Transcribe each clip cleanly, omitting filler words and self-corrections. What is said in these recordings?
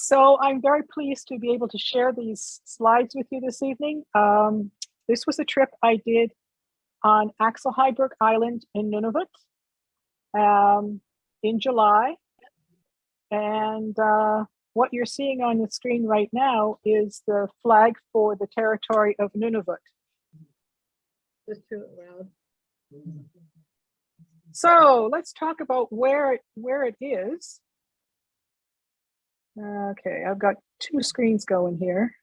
So I'm very pleased to be able to share these slides with you this evening. This was a trip I did on Axel Heiberg Island in Nunavut in July. And what you're seeing on the screen right now is the flag for the territory of Nunavut. Just turn it around. So let's talk about where it is. Okay, I've got two screens going here.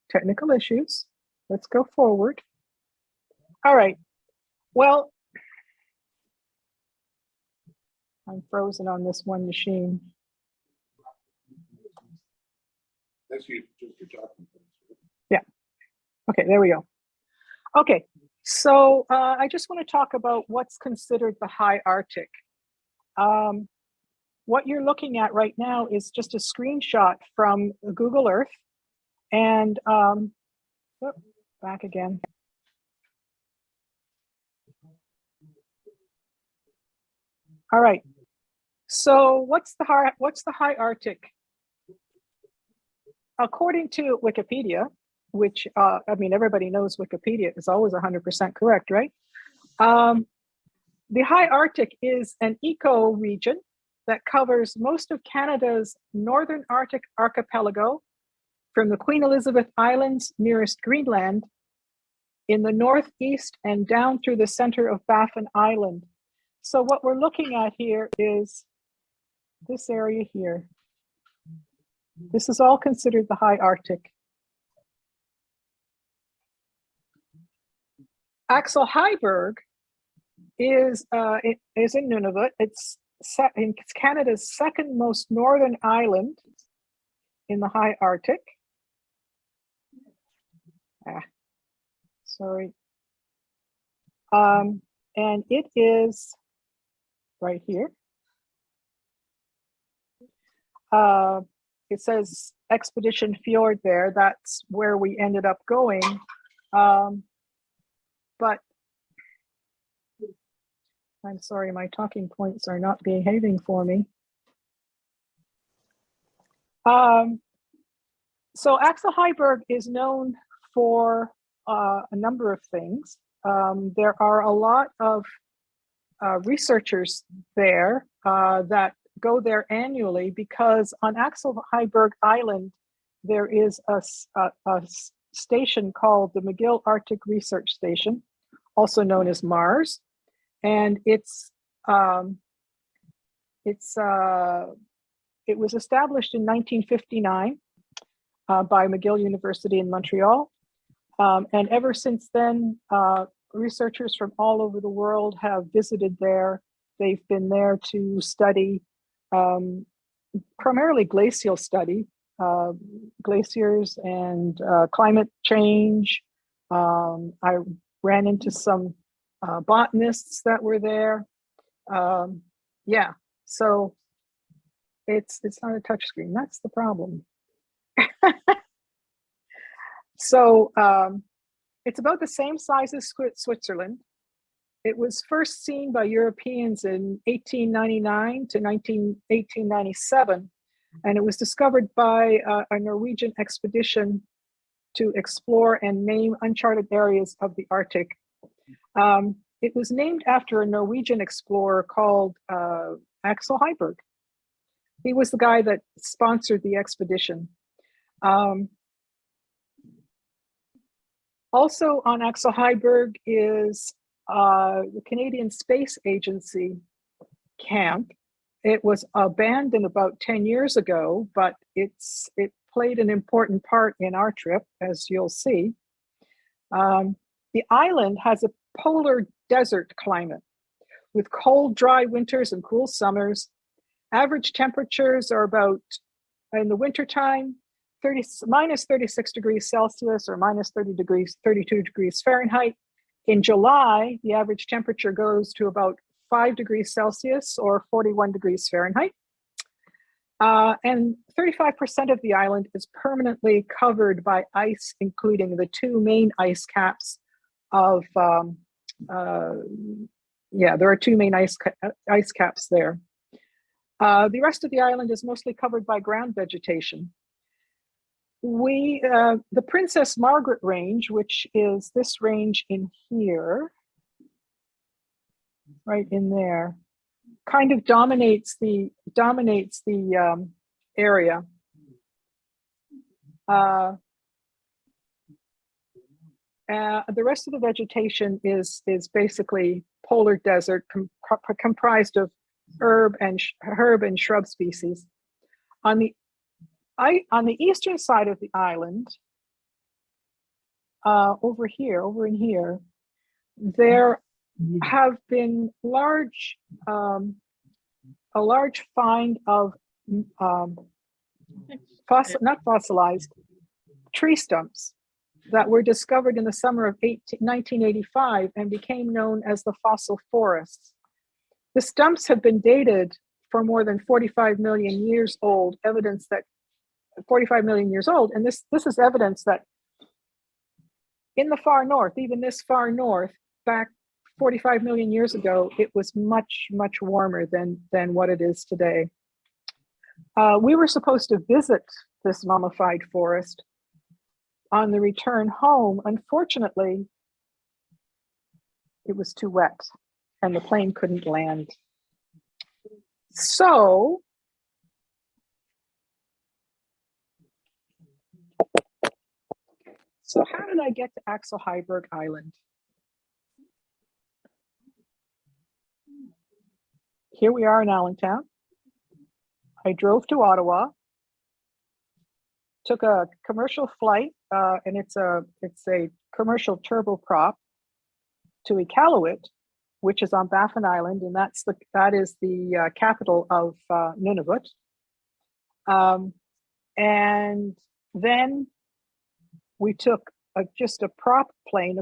Technical issues. Let's go forward. All right. Well, I'm frozen on this one machine. That's you, just your talking. Yeah. Okay, there we go. Okay, so I just want to talk about what's considered the high Arctic. What you're looking at right now is just a screenshot from Google Earth. And back again. All right. So what's the high Arctic? According to Wikipedia, which I mean, everybody knows Wikipedia is always 100% correct, right? The high Arctic is an ecoregion that covers most of Canada's northern Arctic archipelago, from the Queen Elizabeth Islands nearest Greenland in the northeast and down through the center of Baffin Island. So what we're looking at here is this area here. This is all considered the high Arctic. Axel Heiberg is in Nunavut. It's Canada's second most northern island in the high Arctic. Sorry. And it is right here. It says Expedition Fjord there. That's where we ended up going. But I'm sorry, my talking points are not behaving for me. So Axel Heiberg is known for a number of things. There are a lot of researchers there that go there annually, because on Axel Heiberg Island, there is a station called the McGill Arctic Research Station, also known as Mars. And it was established in 1959 by McGill University in Montreal. And ever since then, researchers from all over the world have visited there. They've been there to study primarily glacial study, glaciers and climate change. I ran into some botanists that were there. Yeah, so it's not a touch screen. That's the problem. So it's about the same size as Switzerland. It was first seen by Europeans in 1899 to 1897, and it was discovered by a Norwegian expedition to explore and name uncharted areas of the Arctic. It was named after a Norwegian explorer called Axel Heiberg. He was the guy that sponsored the expedition. Also on Axel Heiberg is the Canadian Space Agency camp. It was abandoned about 10 years ago, but it played an important part in our trip, as you'll see. The island has a polar desert climate with cold, dry winters and cool summers. Average temperatures are about, in the wintertime, minus 36 degrees Celsius or minus 32 degrees Fahrenheit. In July, the average temperature goes to about 5 degrees Celsius or 41 degrees Fahrenheit. And 35% of the island is permanently covered by ice, including the two main ice caps, yeah, there are two main ice caps there. The rest of the island is mostly covered by ground vegetation. The Princess Margaret Range, which is this range in here, right in there, kind of dominates the area. The rest of the vegetation is basically polar desert comprised of herb and shrub species. On the eastern side of the island, over in here, there have been a large find of not fossilized tree stumps that were discovered in the summer of 1985 and became known as the fossil forests. The stumps have been dated for more than 45 million years old, evidence that 45 million years old, and this is evidence that in the far north, even this far north, back 45 million years ago, it was much, much warmer than what it is today. We were supposed to visit this mummified forest on the return home. Unfortunately, it was too wet and the plane couldn't land. So how did I get to Axel Heiberg Island? Here we are in Allentown. I drove to Ottawa, took a commercial flight, and it's a commercial turboprop to Iqaluit, which is on Baffin Island, and that is the capital of Nunavut. And then we took just a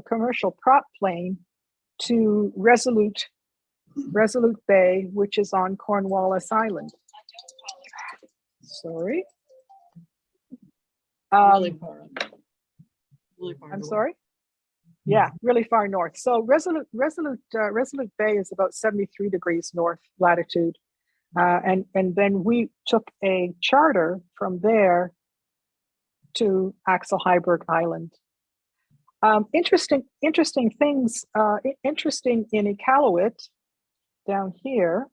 commercial prop plane to Resolute Bay, which is on Cornwallis Island. Sorry. Really far. Really far. I'm away. sorry. Yeah, really far north. So Resolute Bay is about 73 degrees north latitude, and then we took a charter from there to Axel Heiberg Island. Interesting things. Interesting in Iqaluit down here.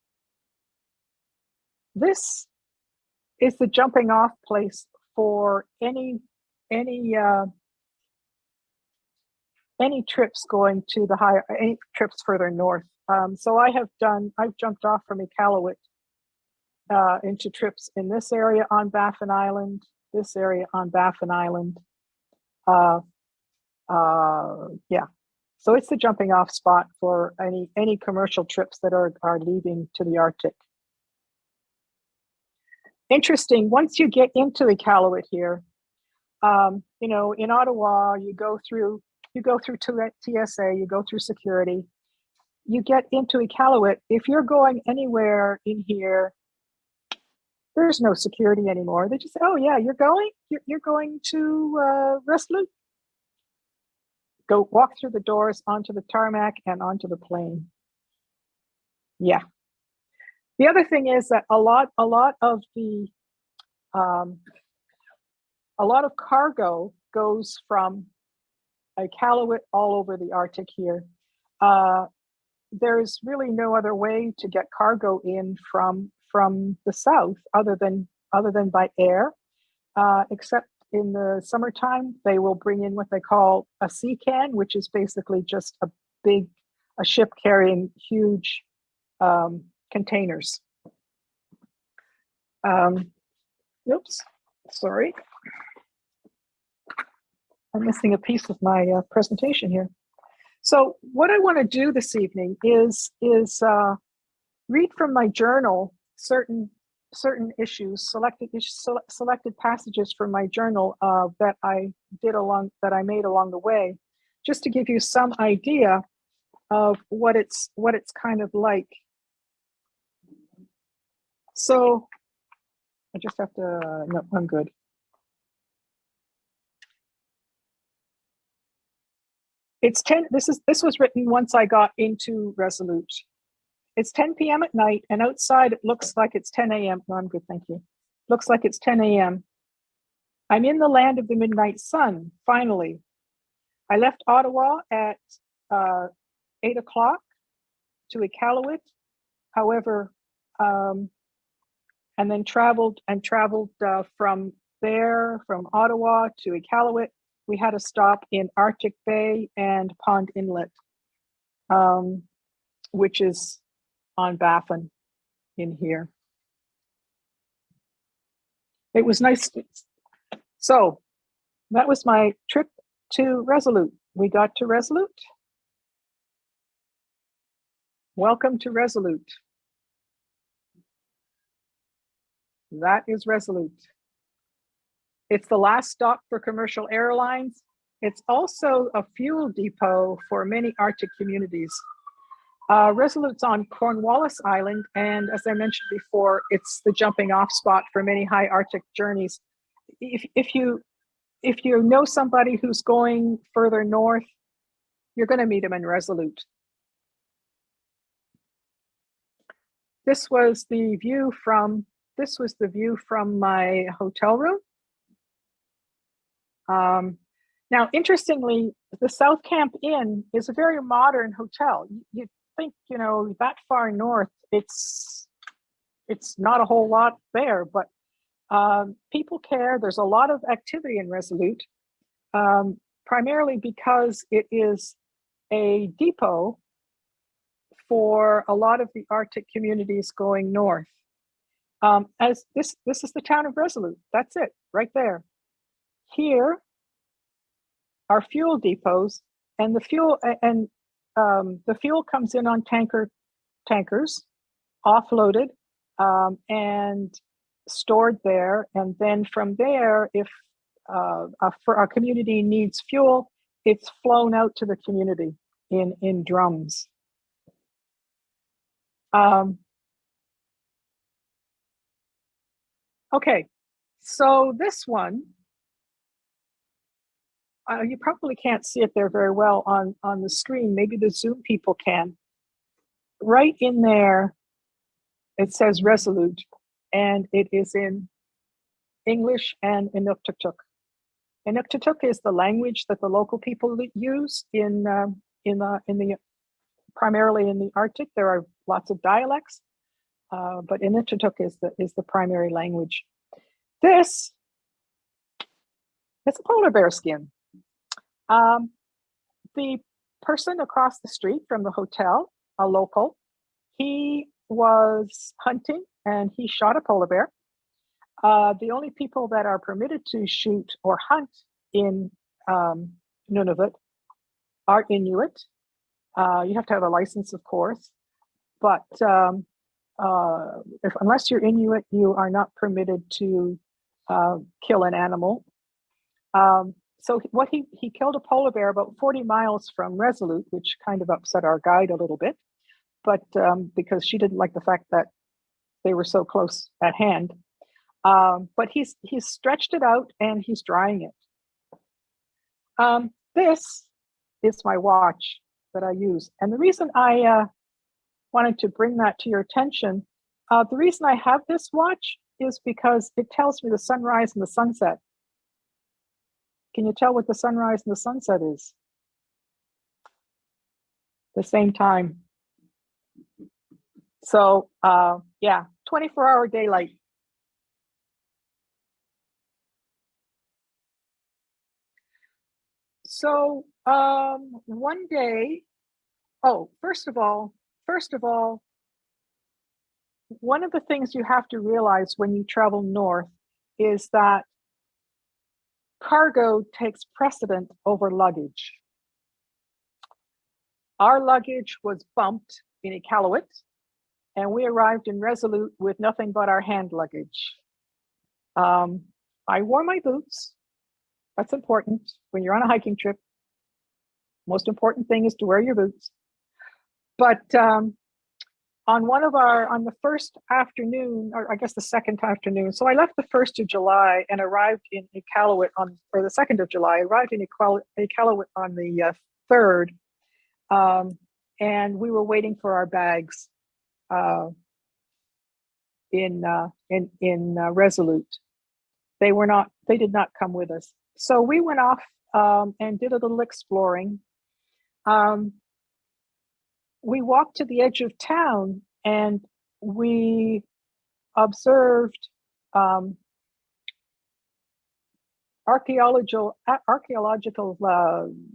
This is the jumping off place for any trips going to any trips further north. So I've jumped off from Iqaluit into trips in this area on Baffin Island, this area on Baffin Island. Yeah, so it's the jumping off spot for any commercial trips that are leaving to the Arctic. Interesting, once you get into Iqaluit here, you know, in Ottawa, you go through TSA, you go through security, you get into Iqaluit. If you're going anywhere in here, there's no security anymore. They just say, oh yeah, you're going to Resolute. Go walk through the doors onto the tarmac and onto the plane. Yeah. The other thing is that a lot of cargo goes from Iqaluit all over the Arctic here. There's really no other way to get cargo in from the south other than by air, except in the summertime they will bring in what they call a sea can, which is basically just a ship carrying huge containers. Oops, sorry. I'm missing a piece of my presentation here. So what I want to do this evening is read from my journal certain issues, selected passages from my journal that I made along the way, just to give you some idea of what it's kind of like. So I just have to, no, I'm good. It's 10, this was written once I got into Resolute. It's 10 p.m. at night, and outside it looks like it's 10 a.m. No, I'm good, thank you. Looks like it's 10 a.m. I'm in the land of the midnight sun, finally. I left Ottawa at 8 o'clock to Iqaluit. However, and then traveled from there, from Ottawa to Iqaluit. We had a stop in Arctic Bay and Pond Inlet, which is on Baffin in here. It was nice. So that was my trip to Resolute. We got to Resolute. Welcome to Resolute. That is Resolute. It's the last stop for commercial airlines. It's also a fuel depot for many Arctic communities. Resolute's on Cornwallis Island, and as I mentioned before, it's the jumping off spot for many high Arctic journeys. If you know somebody who's going further north, you're going to meet them in Resolute. This was the view from my hotel room. Now, interestingly, the South Camp Inn is a very modern hotel. You'd think, that far north, it's not a whole lot there, but people care. There's a lot of activity in Resolute, primarily because it is a depot for a lot of the Arctic communities going north. As this is the town of Resolute. That's it, right there. Here are fuel depots, and the fuel comes in on tankers, offloaded, and stored there. And then from there, if our community needs fuel, it's flown out to the community in drums. Okay, so this one, you probably can't see it there very well on the screen. Maybe the Zoom people can. Right in there, it says Resolute, and it is in English and Inuktitut. Inuktitut is the language that the local people use in the primarily in the Arctic. There are lots of dialects, but Inuktitut is the primary language. This is a polar bear skin. The person across the street from the hotel, a local, he was hunting and he shot a polar bear. The only people that are permitted to shoot or hunt in Nunavut are Inuit. You have to have a license, of course, but unless you're Inuit, you are not permitted to kill an animal. So he killed a polar bear about 40 miles from Resolute, which kind of upset our guide a little bit, but because she didn't like the fact that they were so close at hand. But he's stretched it out and he's drying it. This is my watch that I use. And the reason I wanted to bring that to your attention, the reason I have this watch is because it tells me the sunrise and the sunset. Can you tell what the sunrise and the sunset is? The same time. So yeah, 24-hour daylight. So one day, first of all, one of the things you have to realize when you travel north is that cargo takes precedent over luggage. Our luggage was bumped in Iqaluit, and we arrived in Resolute with nothing but our hand luggage. I wore my boots. That's important when you're on a hiking trip. Most important thing is to wear your boots. But on the first afternoon, or I guess the second afternoon, so I left the 1st of July and arrived in Iqaluit the 2nd of July, arrived in Iqaluit on the 3rd, and we were waiting for our bags in Resolute. They did not come with us. So we went off and did a little exploring. We walked to the edge of town and we observed archaeological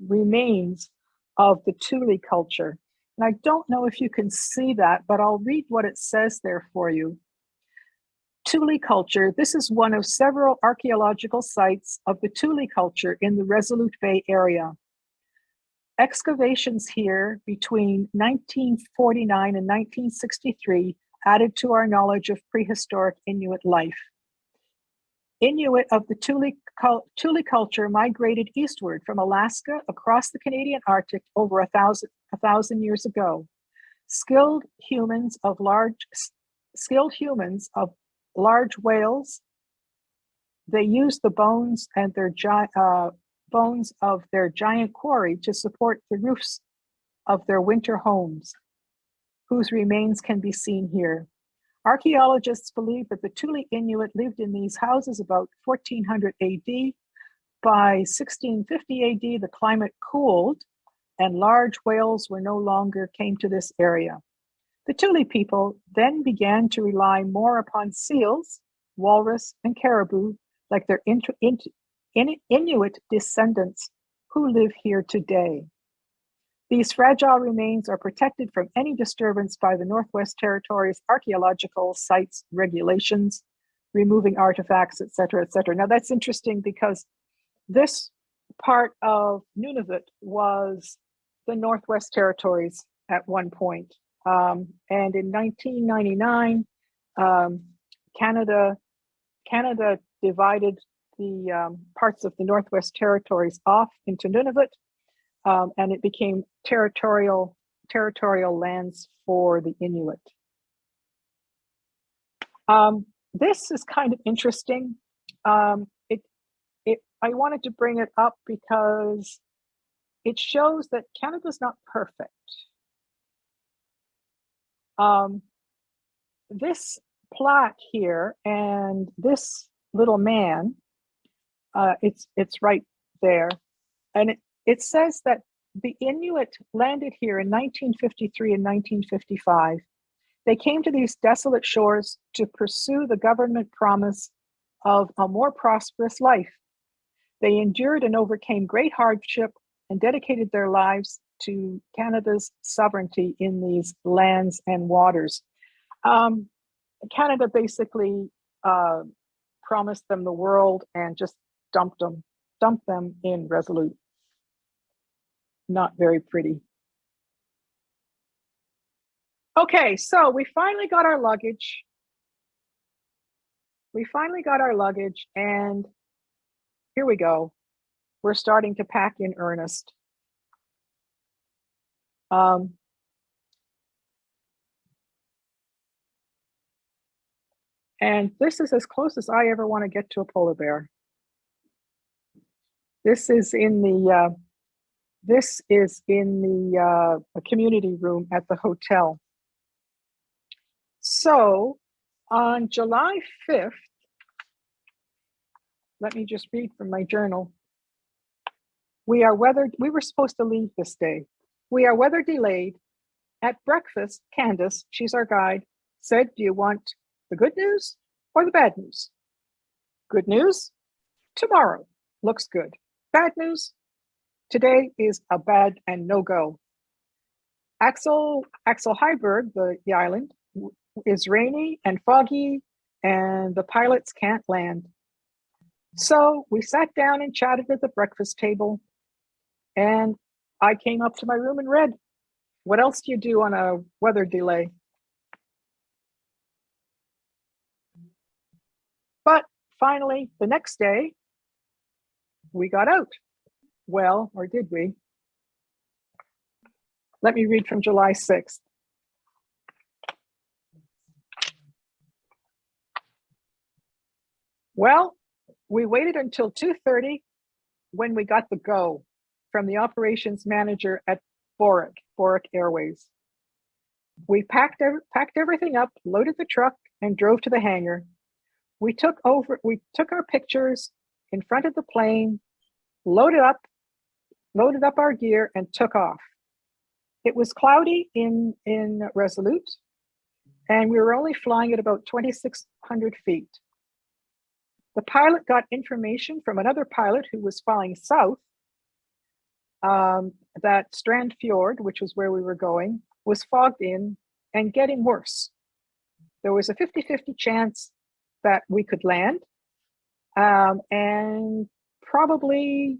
remains of the Thule culture. And I don't know if you can see that, but I'll read what it says there for you. Thule culture. This is one of several archaeological sites of the Thule culture in the Resolute Bay area. Excavations here between 1949 and 1963 added to our knowledge of prehistoric Inuit life. Inuit of the Thule culture migrated eastward from Alaska across the Canadian Arctic over a thousand years ago. Skilled humans of large whales. They used the bones and bones of their giant quarry to support the roofs of their winter homes, whose remains can be seen here. Archaeologists believe that the Thule Inuit lived in these houses about 1400 AD. By 1650 AD, the climate cooled and large whales no longer came to this area. The Thule people then began to rely more upon seals, walrus, and caribou, like their Inuit descendants who live here today. These fragile remains are protected from any disturbance by the Northwest Territories archaeological sites regulations, removing artifacts, et cetera, et cetera. Now that's interesting because this part of Nunavut was the Northwest Territories at one point. And in 1999, Canada divided the parts of the Northwest Territories off into Nunavut, and it became territorial lands for the Inuit. This is kind of interesting. I wanted to bring it up because it shows that Canada's not perfect. This plaque here and this little man, it's right there, and it says that the Inuit landed here in 1953 and 1955. They came to these desolate shores to pursue the government promise of a more prosperous life. They endured and overcame great hardship and dedicated their lives to Canada's sovereignty in these lands and waters. Canada basically promised them the world and just dumped them in Resolute. Not very pretty. Okay, so we finally got our luggage. And here we go. We're starting to pack in earnest. And this is as close as I ever want to get to a polar bear. This is in the community room at the hotel. So on July 5th, let me just read from my journal. We were supposed to leave this day. We are weather delayed. At breakfast, Candace, she's our guide, said, "Do you want the good news or the bad news?" Good news, tomorrow looks good. Bad news, today is a bad and no-go. Axel Heiberg, the island, is rainy and foggy, and the pilots can't land. So we sat down and chatted at the breakfast table, and I came up to my room and read. What else do you do on a weather delay? But finally, the next day, we got out. Well, or did we? Let me read from July 6th. Well, we waited until 2:30 when we got the go from the operations manager at Boric Airways. We packed everything up, loaded the truck, and drove to the hangar. We took our pictures in front of the plane, loaded up our gear, and took off. It was cloudy in Resolute, and we were only flying at about 2,600 feet. The pilot got information from another pilot who was flying south that Strand Fjord, which was where we were going, was fogged in and getting worse. There was a 50-50 chance that we could land, and probably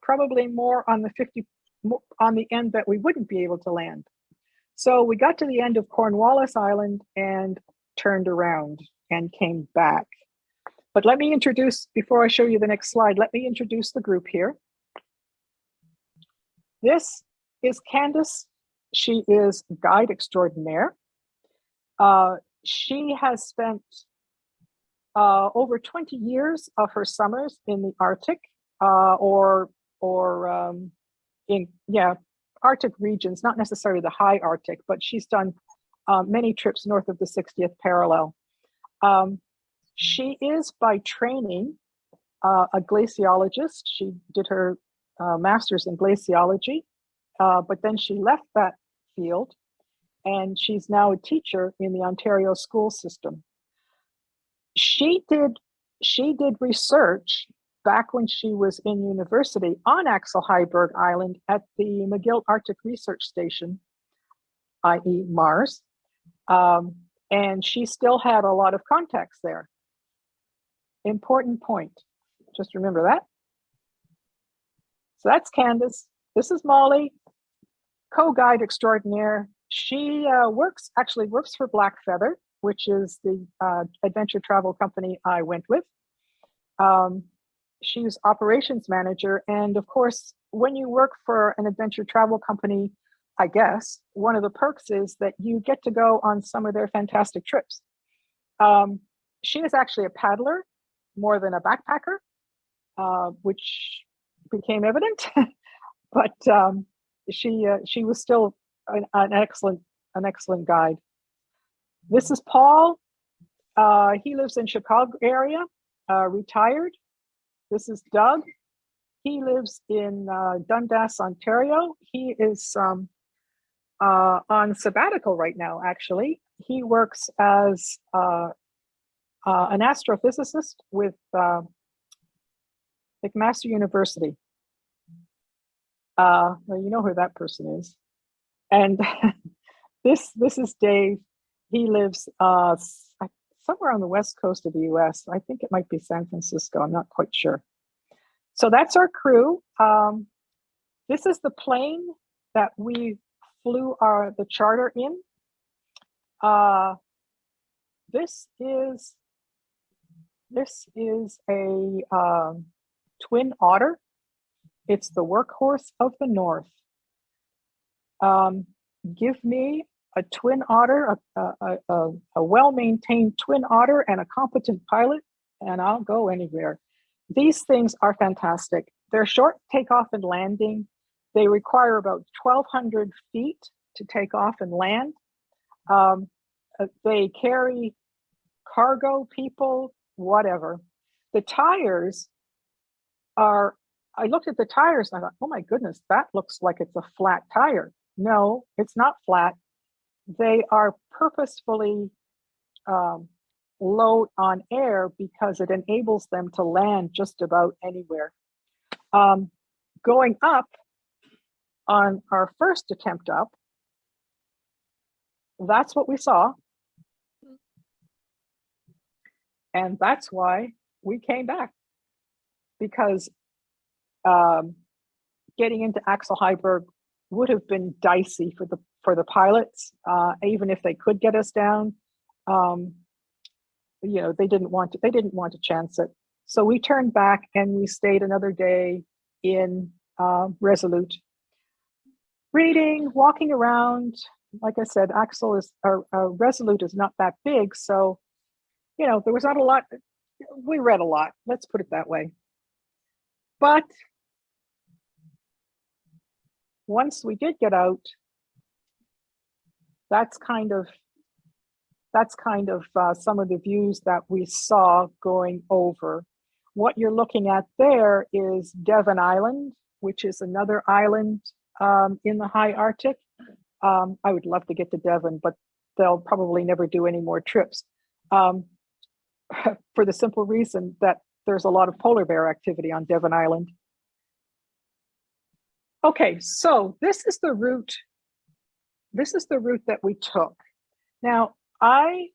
more on the end that we wouldn't be able to land. So we got to the end of Cornwallis Island and turned around and came back. But let me introduce, before I show you the next slide, let me introduce the group here. This is Candace. She is guide extraordinaire. She has spent over 20 years of her summers in the Arctic, Arctic regions, not necessarily the high Arctic, but she's done many trips north of the 60th parallel. She is by training a glaciologist. She did her master's in glaciology, but then she left that field, and she's now a teacher in the Ontario school system. She did research back when she was in university on Axel Heiberg Island at the McGill Arctic Research Station, i.e. Mars, and she still had a lot of contacts there. Important point, just remember that. So that's Candace. This is Molly, co-guide extraordinaire. She works for Black Feather, which is the adventure travel company I went with. She's operations manager. And of course, when you work for an adventure travel company, I guess, one of the perks is that you get to go on some of their fantastic trips. She is actually a paddler more than a backpacker, which became evident. But she was still an excellent guide. This is Paul. He lives in Chicago area, retired. This is Doug. He lives in Dundas, Ontario. He is on sabbatical right now, actually. He works as an astrophysicist with McMaster University. Well, you know who that person is. And this is Dave. He lives somewhere on the west coast of the US. I think it might be San Francisco. I'm not quite sure. So that's our crew. This is the plane that we flew the charter in. This is a twin otter. It's the workhorse of the North. Give me a twin otter, a well-maintained twin otter and a competent pilot, and I'll go anywhere. These things are fantastic. They're short takeoff and landing. They require about 1,200 feet to take off and land. They carry cargo, people, whatever. The tires are, I looked at the tires and I thought, oh my goodness, that looks like it's a flat tire. No, it's not flat. They are purposefully low on air because it enables them to land just about anywhere. Going up on our first attempt up, that's what we saw. And that's why we came back, because getting into Axel Heiberg would have been dicey for the pilots, even if they could get us down. You know, they didn't want to chance it. So we turned back and we stayed another day in Resolute, reading, walking around. Like I said, Resolute is not that big, so you know there was not a lot. We read a lot. Let's put it that way. But once we did get out, that's kind of some of the views that we saw going over. What you're looking at there is Devon Island, which is another island in the high Arctic. I would love to get to Devon, but they'll probably never do any more trips for the simple reason that there's a lot of polar bear activity on Devon Island. Okay, so this is the route. This is the route that we took. Now, I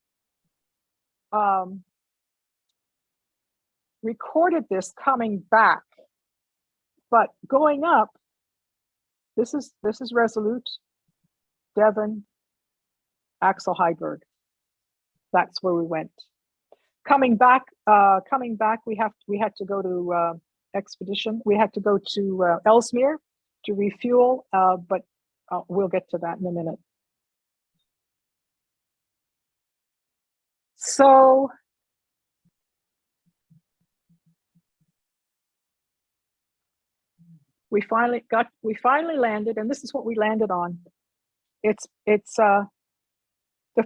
recorded this coming back, but going up, this is Resolute, Devon, Axel Heiberg. That's where we went. Coming back, we had to go to expedition. We had to go to Ellesmere to refuel, but we'll get to that in a minute. So we finally landed, and this is what we landed on. It's the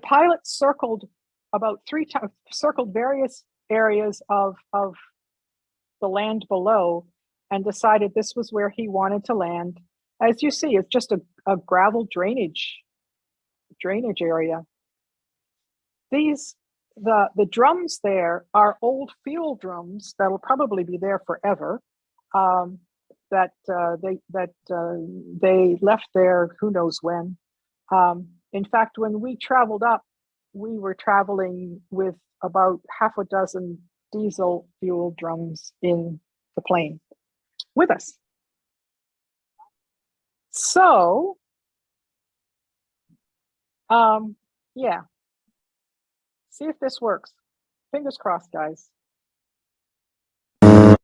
pilot circled about 3 times, circled various areas of the land below, and decided this was where he wanted to land. As you see, it's just a gravel drainage area. The drums there are old fuel drums that will probably be there forever. That they left there who knows when. In fact, when we traveled up, we were traveling with about half a dozen diesel fuel drums in the plane with us. So, yeah. See if this works. Fingers crossed, guys. Oh,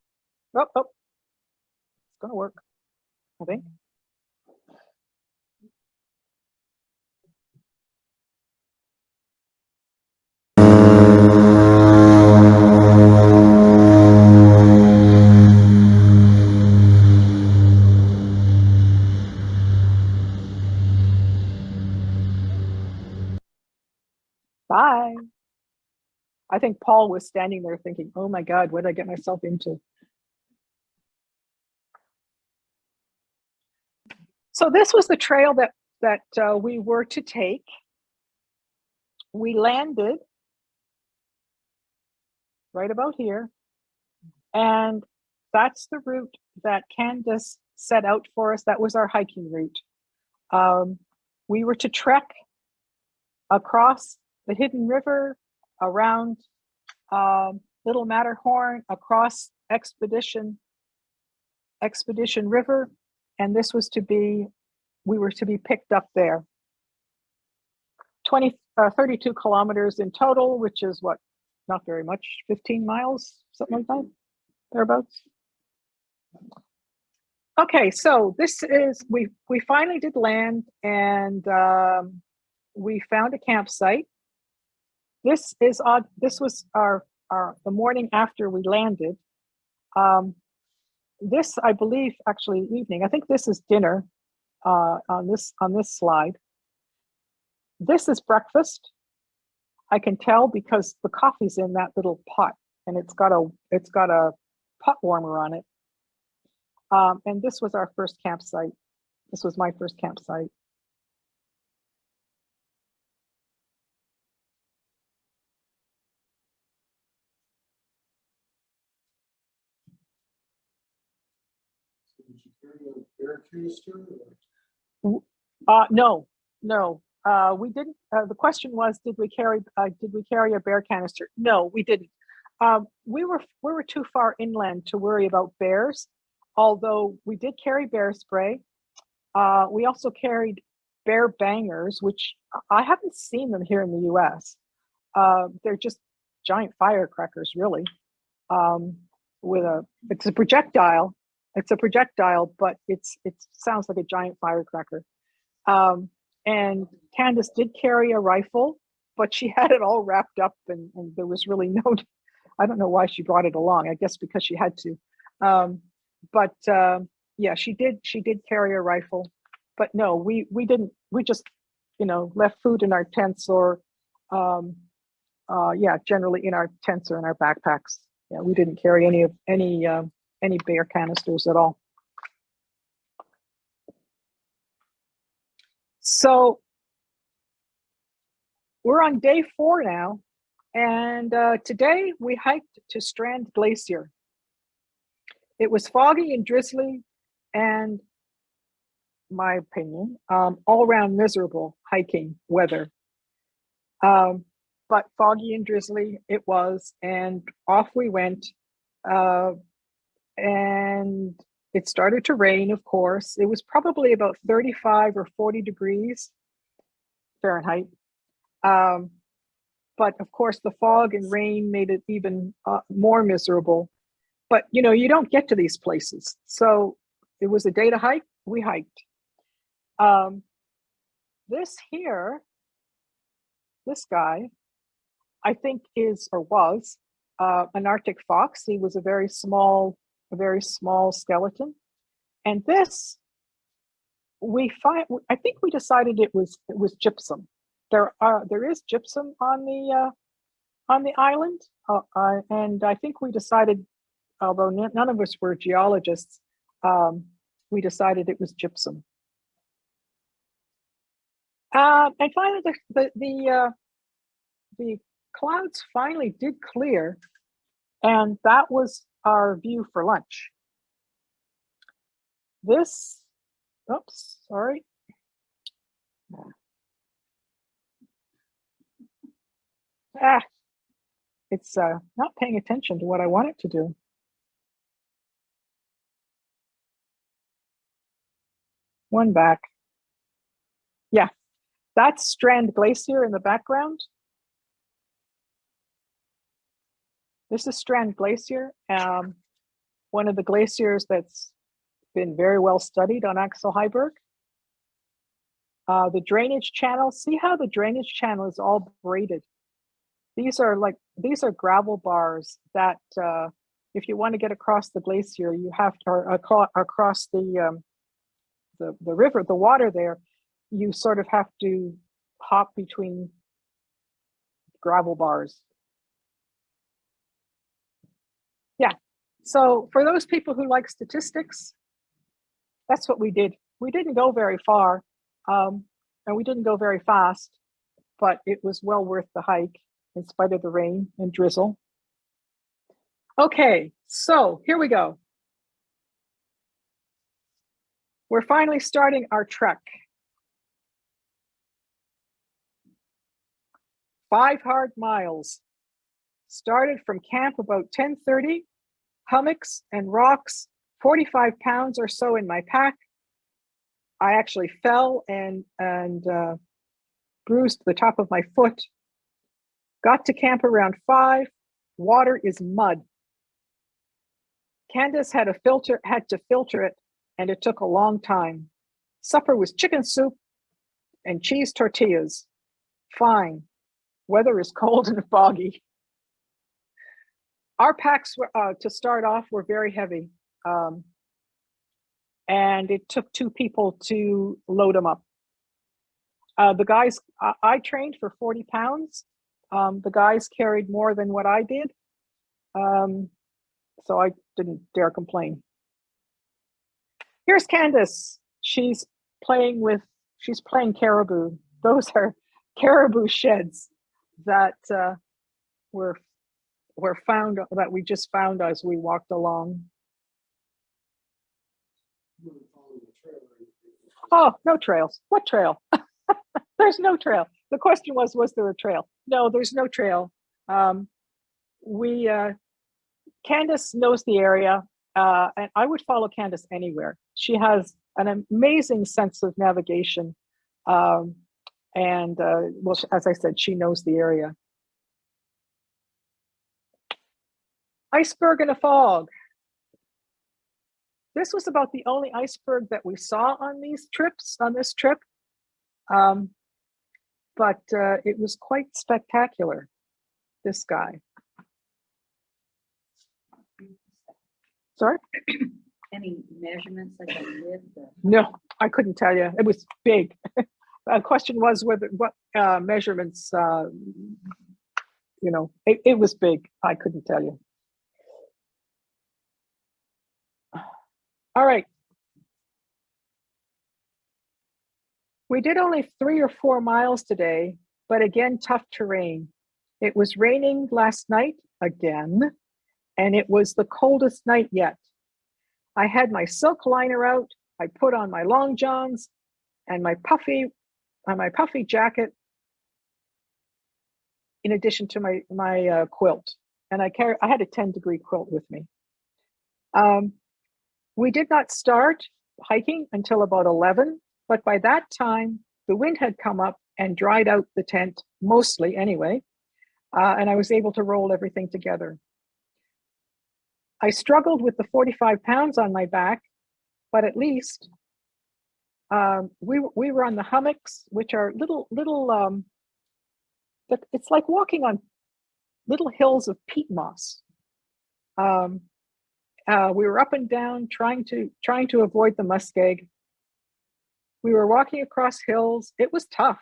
it's gonna work, I think. Bye. I think Paul was standing there thinking, oh my God, what did I get myself into? So this was the trail that we were to take. We landed right about here. And that's the route that Candace set out for us. That was our hiking route. We were to trek across the Hidden River, around Little Matterhorn, across Expedition River, and this was we were to be picked up there. 32 kilometers in total, which is what, not very much, 15 miles, something like that, thereabouts. Okay, so this is, we finally did land, and we found a campsite. This was the morning after we landed. This, I believe, actually evening. I think this is dinner on this slide. This is breakfast. I can tell because the coffee's in that little pot, and it's got a pot warmer on it. And this was our first campsite. This was my first campsite. Did you carry a bear canister? No. We didn't. The question was, did we carry a bear canister? No, we didn't. We were too far inland to worry about bears, although we did carry bear spray. We also carried bear bangers, which I haven't seen them here in the U.S. They're just giant firecrackers, really. It's a projectile. It's a projectile, but it sounds like a giant firecracker. And Candace did carry a rifle, but she had it all wrapped up, and there was really no, I don't know why she brought it along. I guess because she had to. Yeah, she did carry a rifle. but no, we didn't. We just, left food in our tents or, yeah, generally in our tents or in our backpacks. Yeah, we didn't carry any bear canisters at all. So we're on day 4 now, and today we hiked to Strand Glacier. It was foggy and drizzly, and my opinion, all around miserable hiking weather. But foggy and drizzly it was, and off we went. And it started to rain, of course. It was probably about 35 or 40 degrees Fahrenheit. But of course, the fog and rain made it even more miserable. But you don't get to these places. So it was a day to hike. We hiked. This guy, I think is or was an Arctic fox. He was a very small skeleton. And this, I think we decided it was gypsum. There is gypsum on the island, and I think we decided, although none of us were geologists, we decided it was gypsum. And finally, the clouds finally did clear, and that was our view for lunch. Oops, sorry. It's not paying attention to what I want it to do. One back. Yeah, that's Strand Glacier in the background. This is Strand Glacier, one of the glaciers that's been very well studied on Axel Heiberg. The drainage channel, see how the drainage channel is all braided. These are gravel bars that if you want to get across the glacier, you have to, or across the river, the water there, you sort of have to hop between gravel bars. Yeah, so for those people who like statistics, that's what we did. We didn't go very far, and we didn't go very fast, but it was well worth the hike in spite of the rain and drizzle. Okay, so here we go. We're finally starting our trek. 5 hard miles. Started from camp about 10:30, hummocks and rocks, 45 pounds or so in my pack. I actually fell and bruised the top of my foot. Got to camp around 5. Water is mud. Candace had to filter it, and it took a long time. Supper was chicken soup and cheese tortillas. Fine. Weather is cold and foggy. Our packs were, to start off, were very heavy. And it took 2 people to load them up. The guys, I trained for 40 pounds. The guys carried more than what I did. So I didn't dare complain. Here's Candace. She's playing caribou. Those are caribou sheds that were found, that we just found as we walked along. Oh, no trails. What trail? There's no trail. The question was there a trail? No, there's no trail. Candace knows the area, and I would follow Candace anywhere. She has an amazing sense of navigation. Well, as I said, she knows the area. Iceberg in a fog. This was about the only iceberg that we saw on this trip. But it was quite spectacular, this guy. Sorry? any measurements like a width? No, I couldn't tell you. It was big. The question was what measurements, it was big. I couldn't tell you. All right. We did only 3 or 4 miles today, but again, tough terrain. It was raining last night again, and it was the coldest night yet. I had my silk liner out. I put on my long johns and my puffy jacket, in addition to my quilt. And I had a 10-degree quilt with me. We did not start hiking until about 11, but by that time, the wind had come up and dried out the tent, mostly anyway, and I was able to roll everything together. I struggled with the 45 pounds on my back, but at least we were on the hummocks, which are little, it's like walking on little hills of peat moss. We were up and down trying to avoid the muskeg. We were walking across hills. It was tough.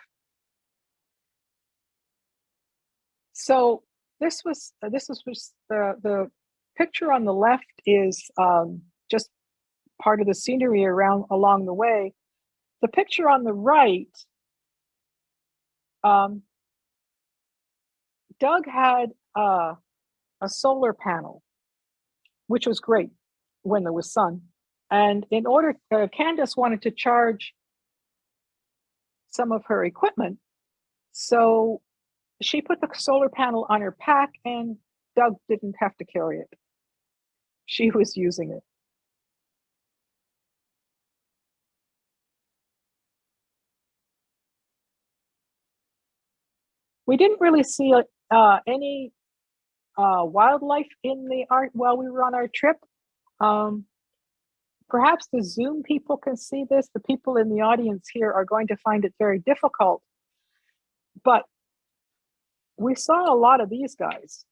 So this was the picture on the left is just part of the scenery along the way. The picture on the right, Doug had a solar panel, which was great when there was sun. And in order, Candace wanted to charge some of her equipment. So she put the solar panel on her pack and Doug didn't have to carry it. She was using it. We didn't really see any wildlife in the art while we were on our trip. Perhaps the Zoom people can see this. The people in the audience here are going to find it very difficult. But we saw a lot of these guys.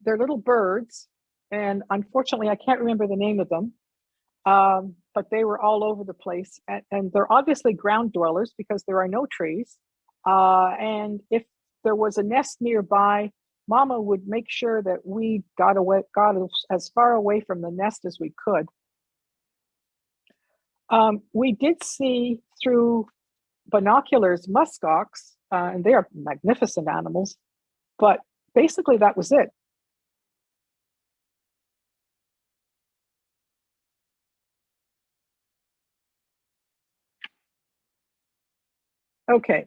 They're little birds, and unfortunately, I can't remember the name of them, but they were all over the place. And they're obviously ground dwellers because there are no trees. And if there was a nest nearby, Mama would make sure that we got as far away from the nest as we could. We did see through binoculars muskox, and they are magnificent animals, but basically that was it. Okay.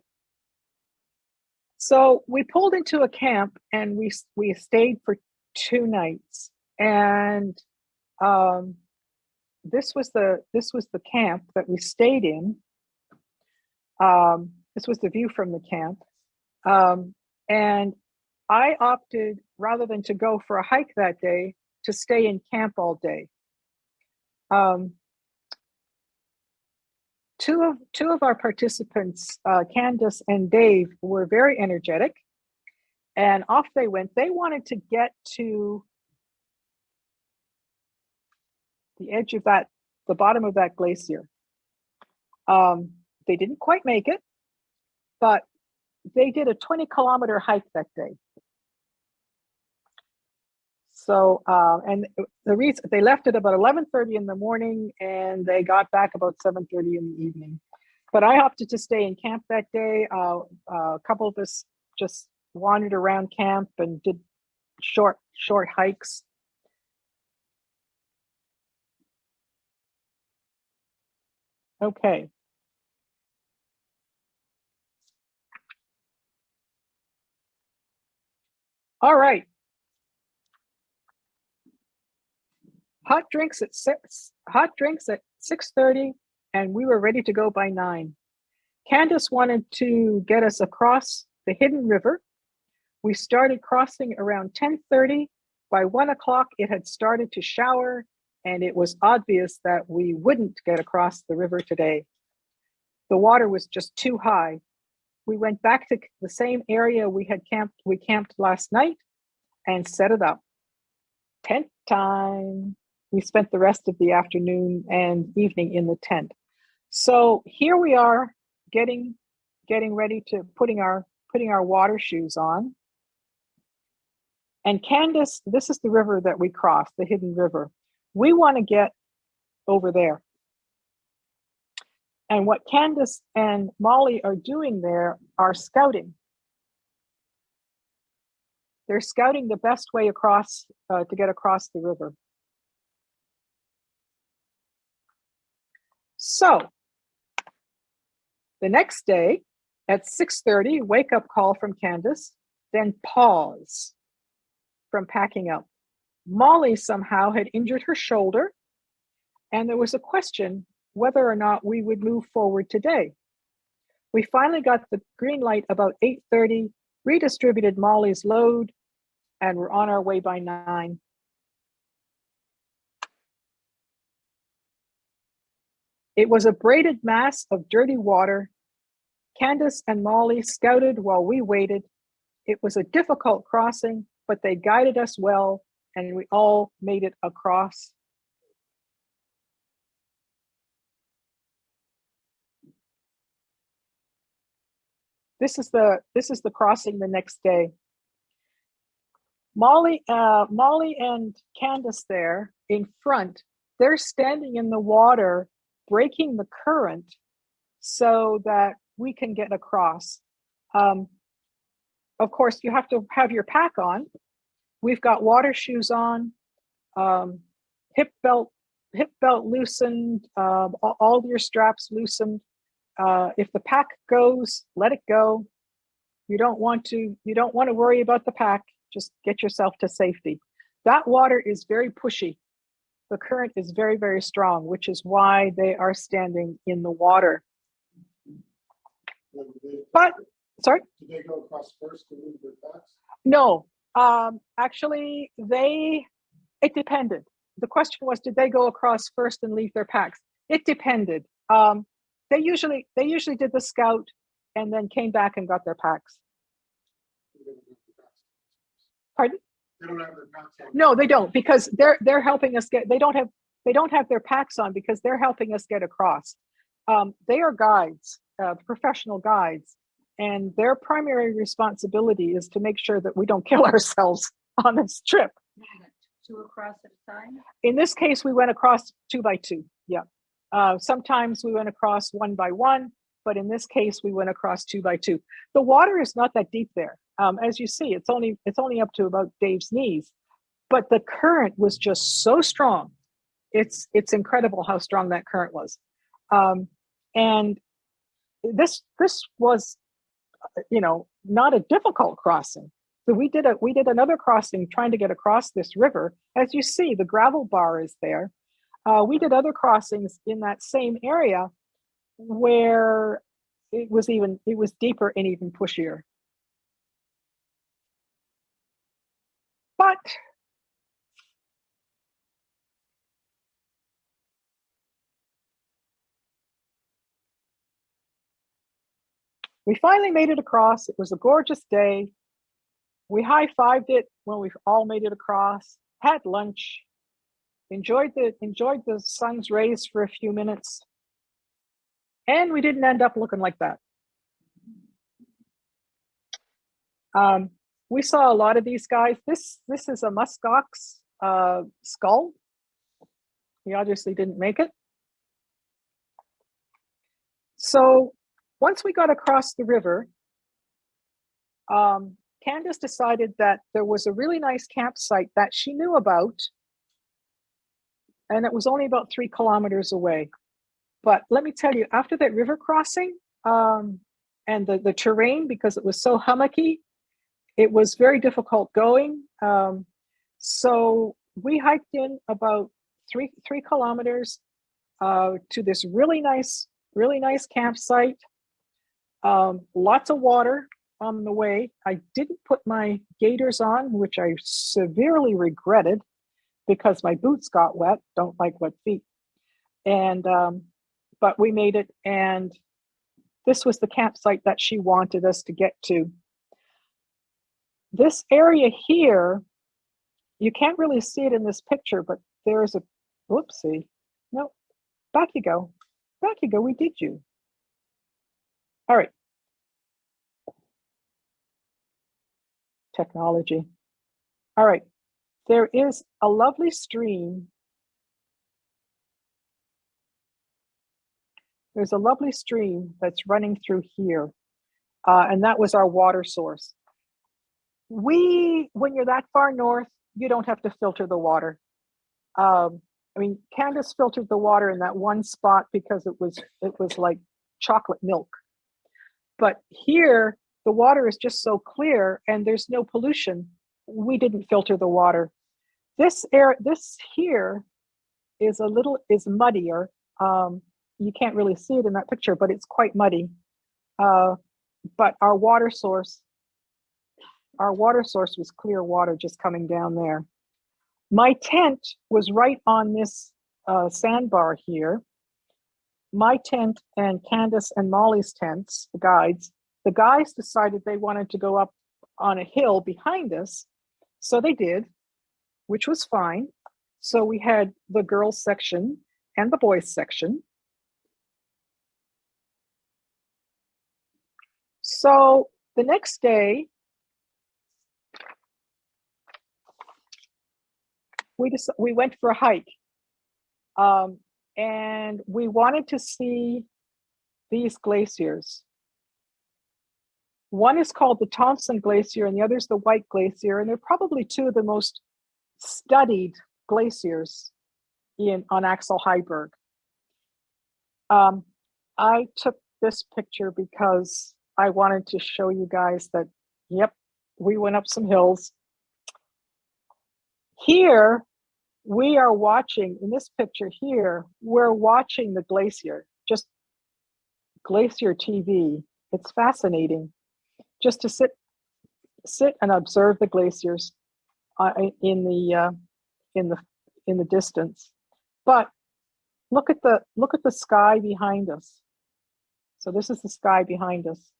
So we pulled into a camp and we stayed for 2 nights, and this was the camp that we stayed in. This was the view from the camp, and I opted, rather than to go for a hike that day, to stay in camp all day. Two of our participants, Candace and Dave, were very energetic, and off they went. They wanted to get to the edge of the bottom of that glacier. They didn't quite make it, but they did a 20-kilometer hike that day. So, and the reason they left at about 11:30 in the morning, and they got back about 7:30 in the evening. But I opted to stay in camp that day. A couple of us just wandered around camp and did short hikes. Okay. All right. Hot drinks at 6:30, and we were ready to go by 9. Candace wanted to get us across the hidden river. We started crossing around 10:30. By 1 o'clock, it had started to shower, and it was obvious that we wouldn't get across the river today. The water was just too high. We went back to the same area we camped last night and set it up. tent time. We spent the rest of the afternoon and evening in the tent. So here we are getting ready to putting our water shoes on. And Candace, this is the river that we crossed, the hidden river. We want to get over there. And what Candace and Molly are doing there are scouting. They're scouting the best way across to get across the river. So the next day at 6:30, wake up call from Candace, then pause from packing up. Molly somehow had injured her shoulder, and there was a question whether or not we would move forward today. We finally got the green light about 8:30, redistributed Molly's load, and we're on our way by 9. It was a braided mass of dirty water. Candace and Molly scouted while we waited. It was a difficult crossing, but they guided us well, and we all made it across. This is the crossing the next day. Molly and Candace there in front, they're standing in the water, breaking the current so that we can get across. Of course, you have to have your pack on. We've got water shoes on, hip belt loosened, all your straps loosened. If the pack goes, let it go. You don't want to worry about the pack. Just get yourself to safety. That water is very pushy. The current is very, very strong, which is why they are standing in the water. But, sorry? Did they go across first to move their packs? No, actually, it depended. The question was, did they go across first and leave their packs? It depended. They usually did the scout and then came back and got their packs. Pardon? They don't have their packs on. No, they don't, because they're helping us get. They don't have their packs on because they're helping us get across. They are guides, professional guides, and their primary responsibility is to make sure that we don't kill ourselves on this trip. 2 across at a time? In this case, we went across 2 by 2. Yeah. Sometimes we went across 1 by 1, but in this case, we went across 2 by 2. The water is not that deep there. As you see, it's only up to about Dave's knees, but the current was just so strong. It's incredible how strong that current was. And this was, not a difficult crossing. So we did another crossing trying to get across this river. As you see, the gravel bar is there. We did other crossings in that same area where it was deeper and even pushier. But we finally made it across. It was a gorgeous day. We high-fived it when we all made it across, had lunch, enjoyed the sun's rays for a few minutes, and we didn't end up looking like that. We saw a lot of these guys. This is a muskox skull. He obviously didn't make it. So once we got across the river, Candace decided that there was a really nice campsite that she knew about, and it was only about 3 kilometers away. But let me tell you, after that river crossing and the terrain, because it was so hummocky, it was very difficult going. So we hiked in about 3 kilometers to this really nice campsite. Lots of water on the way. I didn't put my gaiters on, which I severely regretted because my boots got wet. Don't like wet feet. And but we made it, and this was the campsite that she wanted us to get to. This area here You can't really see it in this picture, but there's a, whoopsie. No, back you go. Back you go, we did you. All right. Technology. All right. There is a lovely stream. There's a lovely stream that's running through here. And that was our water source. When you're that far north, you don't have to filter the water. I mean, Candace filtered the water in that one spot because it was like chocolate milk. But here, the water is just so clear and there's no pollution. We didn't filter the water. This here is muddier. You can't really see it in that picture, but it's quite muddy. But our water source was clear water just coming down there. My tent was right on this sandbar here. My tent and Candace and Molly's tents, the guys decided they wanted to go up on a hill behind us. So they did, which was fine. So we had the girls section and the boys section. So the next day, we went for a hike, and we wanted to see these glaciers. One is called the Thompson Glacier and the other is the White Glacier, and they're probably two of the most studied glaciers on Axel Heiberg. I took this picture because I wanted to show you guys that, yep, we went up some hills. Here, we are watching, in this picture here, we're watching the glacier, just glacier TV. It's fascinating just to sit and observe the glaciers in the distance. But look at the sky behind us. So this is the sky behind us.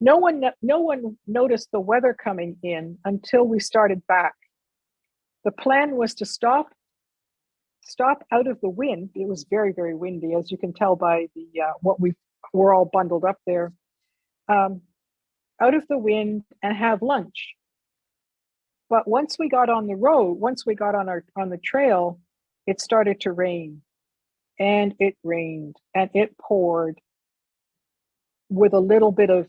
No one noticed the weather coming in until we started back. The plan was to stop out of the wind. It was very, very windy, as you can tell by the we're all bundled up there. Out of the wind and have lunch. But once we got on the road, once we got on the trail, it started to rain, and it rained and it poured with a little bit of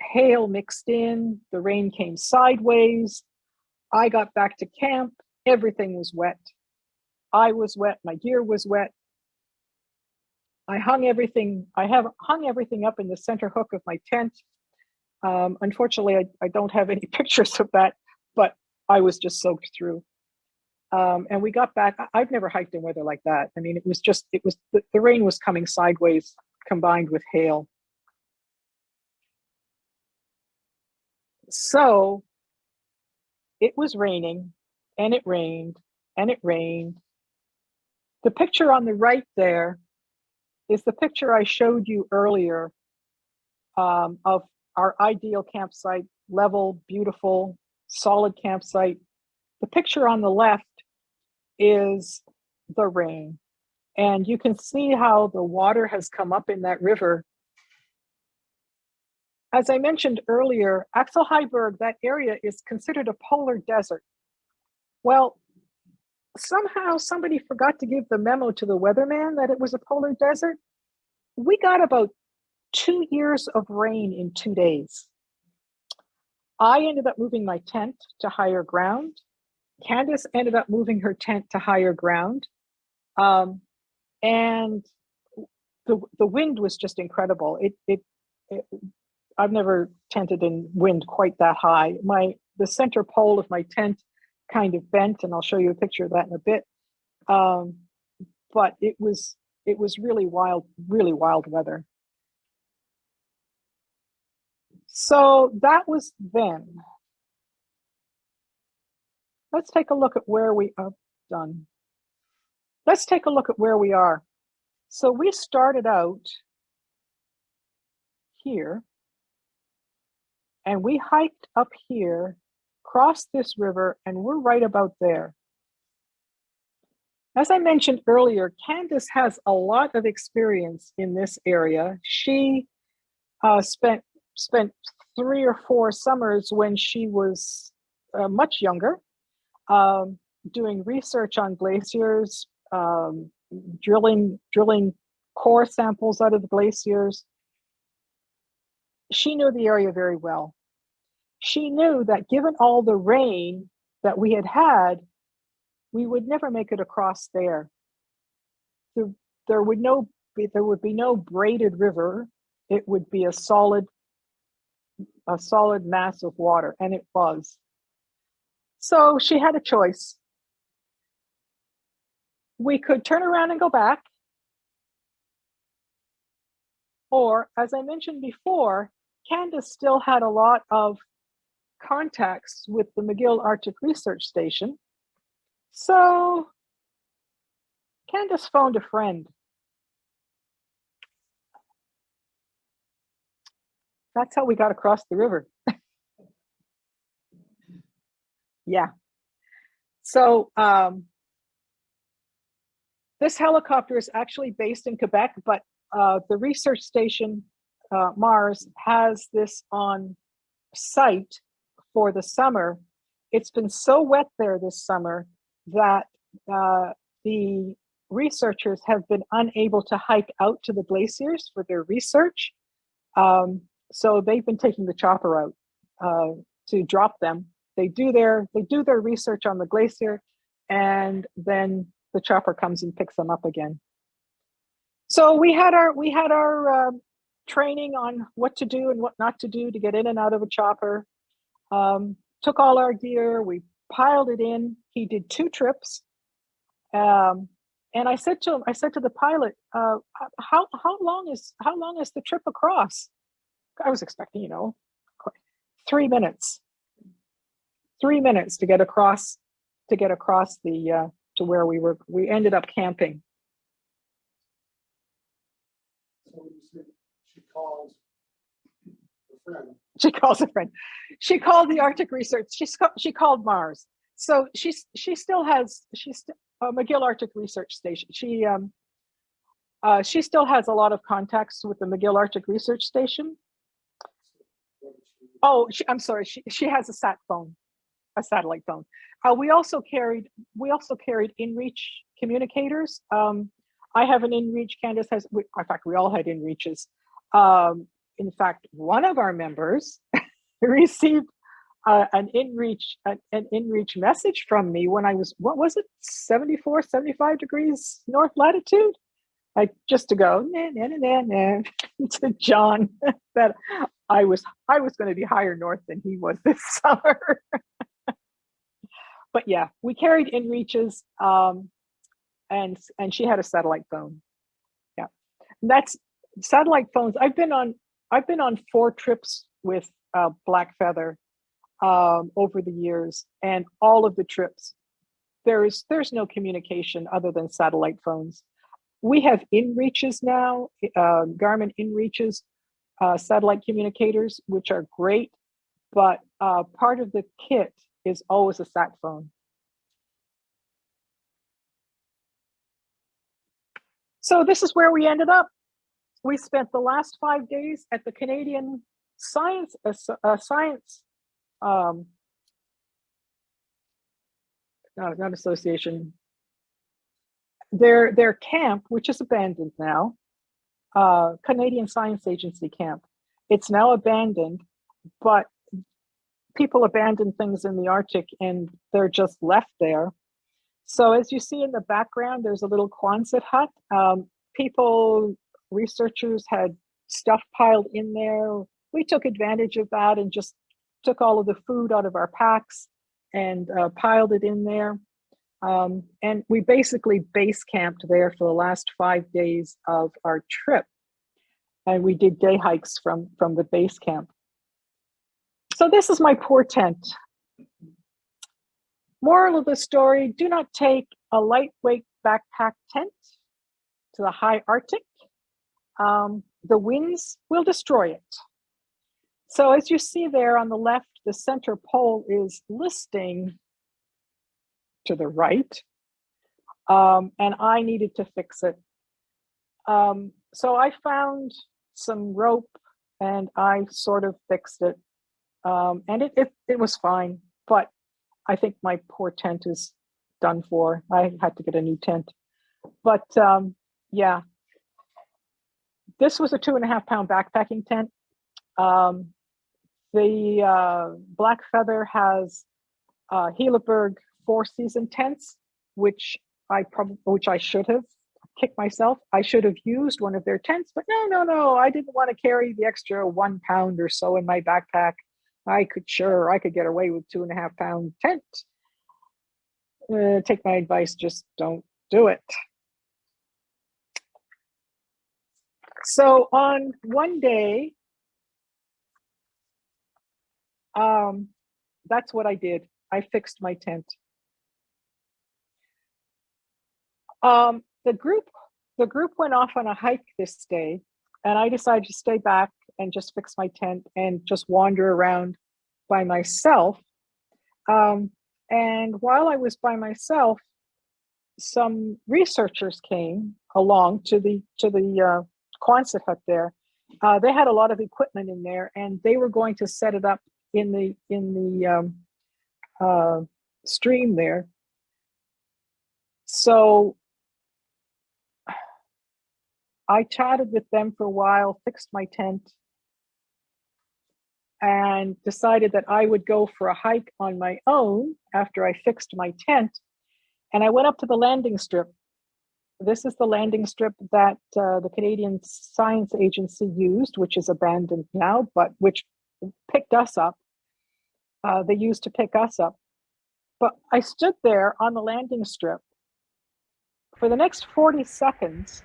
hail mixed in. The rain came sideways. I got back to camp. Everything was wet. I was wet. My gear was wet. I hung everything up in the center hook of my tent. Unfortunately, I don't have any pictures of that, but I was just soaked through. And we got back. I've never hiked in weather like that. I mean, the rain was coming sideways combined with hail. So it was raining, and it rained, and it rained. The picture on the right there is the picture I showed you earlier of our ideal campsite, level, beautiful, solid campsite. The picture on the left is the rain. And you can see how the water has come up in that river. As I mentioned earlier, Axel Heiberg, that area is considered a polar desert. Well, somehow somebody forgot to give the memo to the weatherman that it was a polar desert. We got about 2 years of rain in 2 days. I ended up moving my tent to higher ground. Candace ended up moving her tent to higher ground. And the wind was just incredible. I've never tented in wind quite that high. The center pole of my tent kind of bent, and I'll show you a picture of that in a bit. But it was really wild weather. So that was then. Let's take a look at where we are done. Let's take a look at where we are. So we started out here. And we hiked up here, crossed this river, and we're right about there. As I mentioned earlier, Candace has a lot of experience in this area. She spent 3 or 4 summers when she was much younger, doing research on glaciers, drilling core samples out of the glaciers. She knew the area very well. She knew that given all the rain that we had had, we would never make it across there. There would be no braided river. It would be a solid mass of water, and it was. So she had a choice. We could turn around and go back, or, as I mentioned before, Candace still had a lot of contacts with the McGill Arctic Research Station. So Candace phoned a friend. That's how we got across the river. Yeah. So this helicopter is actually based in Quebec, but the research station, Mars, has this on site for the summer. It's been so wet there this summer that the researchers have been unable to hike out to the glaciers for their research. So they've been taking the chopper out to drop them. They do their research on the glacier, and then the chopper comes and picks them up again. So we had our training on what to do and what not to do to get in and out of a chopper. Took all our gear, we piled it in. He did 2 trips, and I said to the pilot, how long is the trip across? I was expecting, 3 minutes. 3 minutes to get across the to where we ended up camping. So you said she calls a friend. She calls a friend. She called the Arctic Research. She called Mars. So she still has McGill Arctic Research Station. She still has a lot of contacts with the McGill Arctic Research Station. Oh, I'm sorry. She has a satellite phone. We also carried inReach communicators. I have an inReach. Candace has. In fact, we all had inReaches. In fact, one of our members received an inReach message from me when I was, what was it, 74, 75 degrees North Latitude? Just to go to John that I was going to be higher north than he was this summer. But yeah, we carried inReaches, and she had a satellite phone. Yeah, and that's satellite phones. I've been on 4 trips with Black Feather over the years, and all of the trips there's no communication other than satellite phones. We have inReaches now, Garmin inReaches, satellite communicators, which are great, but part of the kit is always a sat phone. So this is where we ended up. We spent the last 5 days at the Canadian Science not association. Their camp, which is abandoned now, Canadian Science Agency camp. It's now abandoned, but people abandon things in the Arctic and they're just left there. So as you see in the background, there's a little Quonset hut. Researchers had stuff piled in there. We took advantage of that and just took all of the food out of our packs and piled it in there. And we basically base camped there for the last 5 days of our trip. And we did day hikes from the base camp. So this is my poor tent. Moral of the story, do not take a lightweight backpack tent to the high Arctic. The winds will destroy it. So as you see there on the left, the center pole is listing to the right, and I needed to fix it. So I found some rope and I sort of fixed it, and it was fine, but I think my poor tent is done for. I had to get a new tent, but yeah, this was a 2.5 pound backpacking tent. The Black Feather has Heiberg 4-season tents, which I should have kicked myself. I should have used one of their tents, but no, I didn't want to carry the extra 1 pound or so in my backpack. I could get away with 2.5 pound tent. Take my advice, just don't do it. So on one day, that's what I did. I fixed my tent. The group went off on a hike this day, and I decided to stay back and just fix my tent and just wander around by myself. And while I was by myself, some researchers came along to the Quonset hut there. They had a lot of equipment in there, and they were going to set it up in the stream there. So I chatted with them for a while, fixed my tent, and decided that I would go for a hike on my own after I fixed my tent. And I went up to the landing strip. This is the landing strip that the Canadian Science Agency used, which is abandoned now, but which picked us up. They used to pick us up. But I stood there on the landing strip for the next 40 seconds.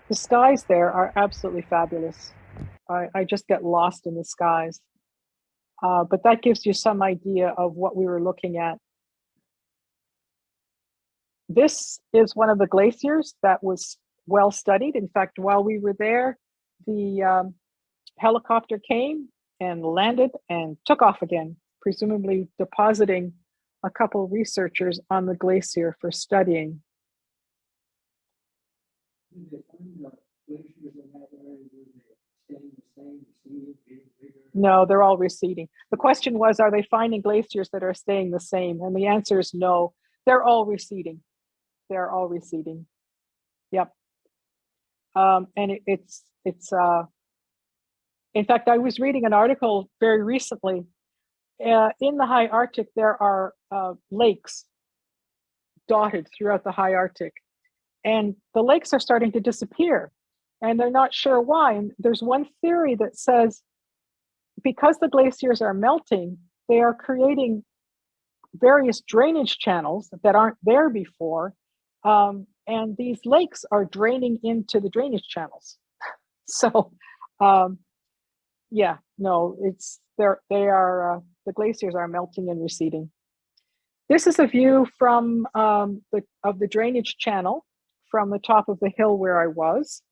The skies there are absolutely fabulous. I just get lost in the skies. But that gives you some idea of what we were looking at. This is one of the glaciers that was well studied. In fact, while we were there, the helicopter came and landed and took off again, presumably depositing a couple researchers on the glacier for studying. No, they're all receding. The question was, are they finding glaciers that are staying the same? And the answer is no, they're all receding. They're all receding. Yep. And it's in fact, I was reading an article very recently. In the high Arctic, there are lakes dotted throughout the high Arctic, and the lakes are starting to disappear, and they're not sure why. And there's one theory that says because the glaciers are melting, they are creating various drainage channels that aren't there before, and these lakes are draining into the drainage channels. So, yeah, no, the glaciers are melting and receding. This is a view from the drainage channel from the top of the hill where I was.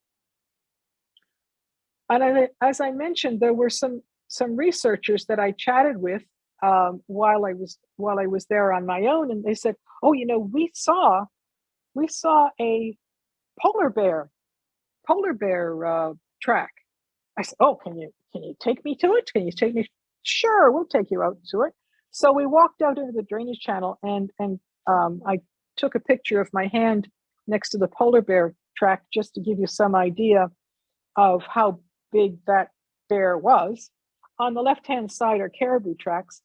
And as I mentioned, there were some researchers that I chatted with while I was there on my own, and they said, "Oh, we saw a polar bear track." I said, "Oh, can you take me to it? Can you take me?" "Sure, we'll take you out to it." So we walked out into the drainage channel, and I took a picture of my hand next to the polar bear track just to give you some idea of how big that bear was. On the left-hand side are caribou tracks.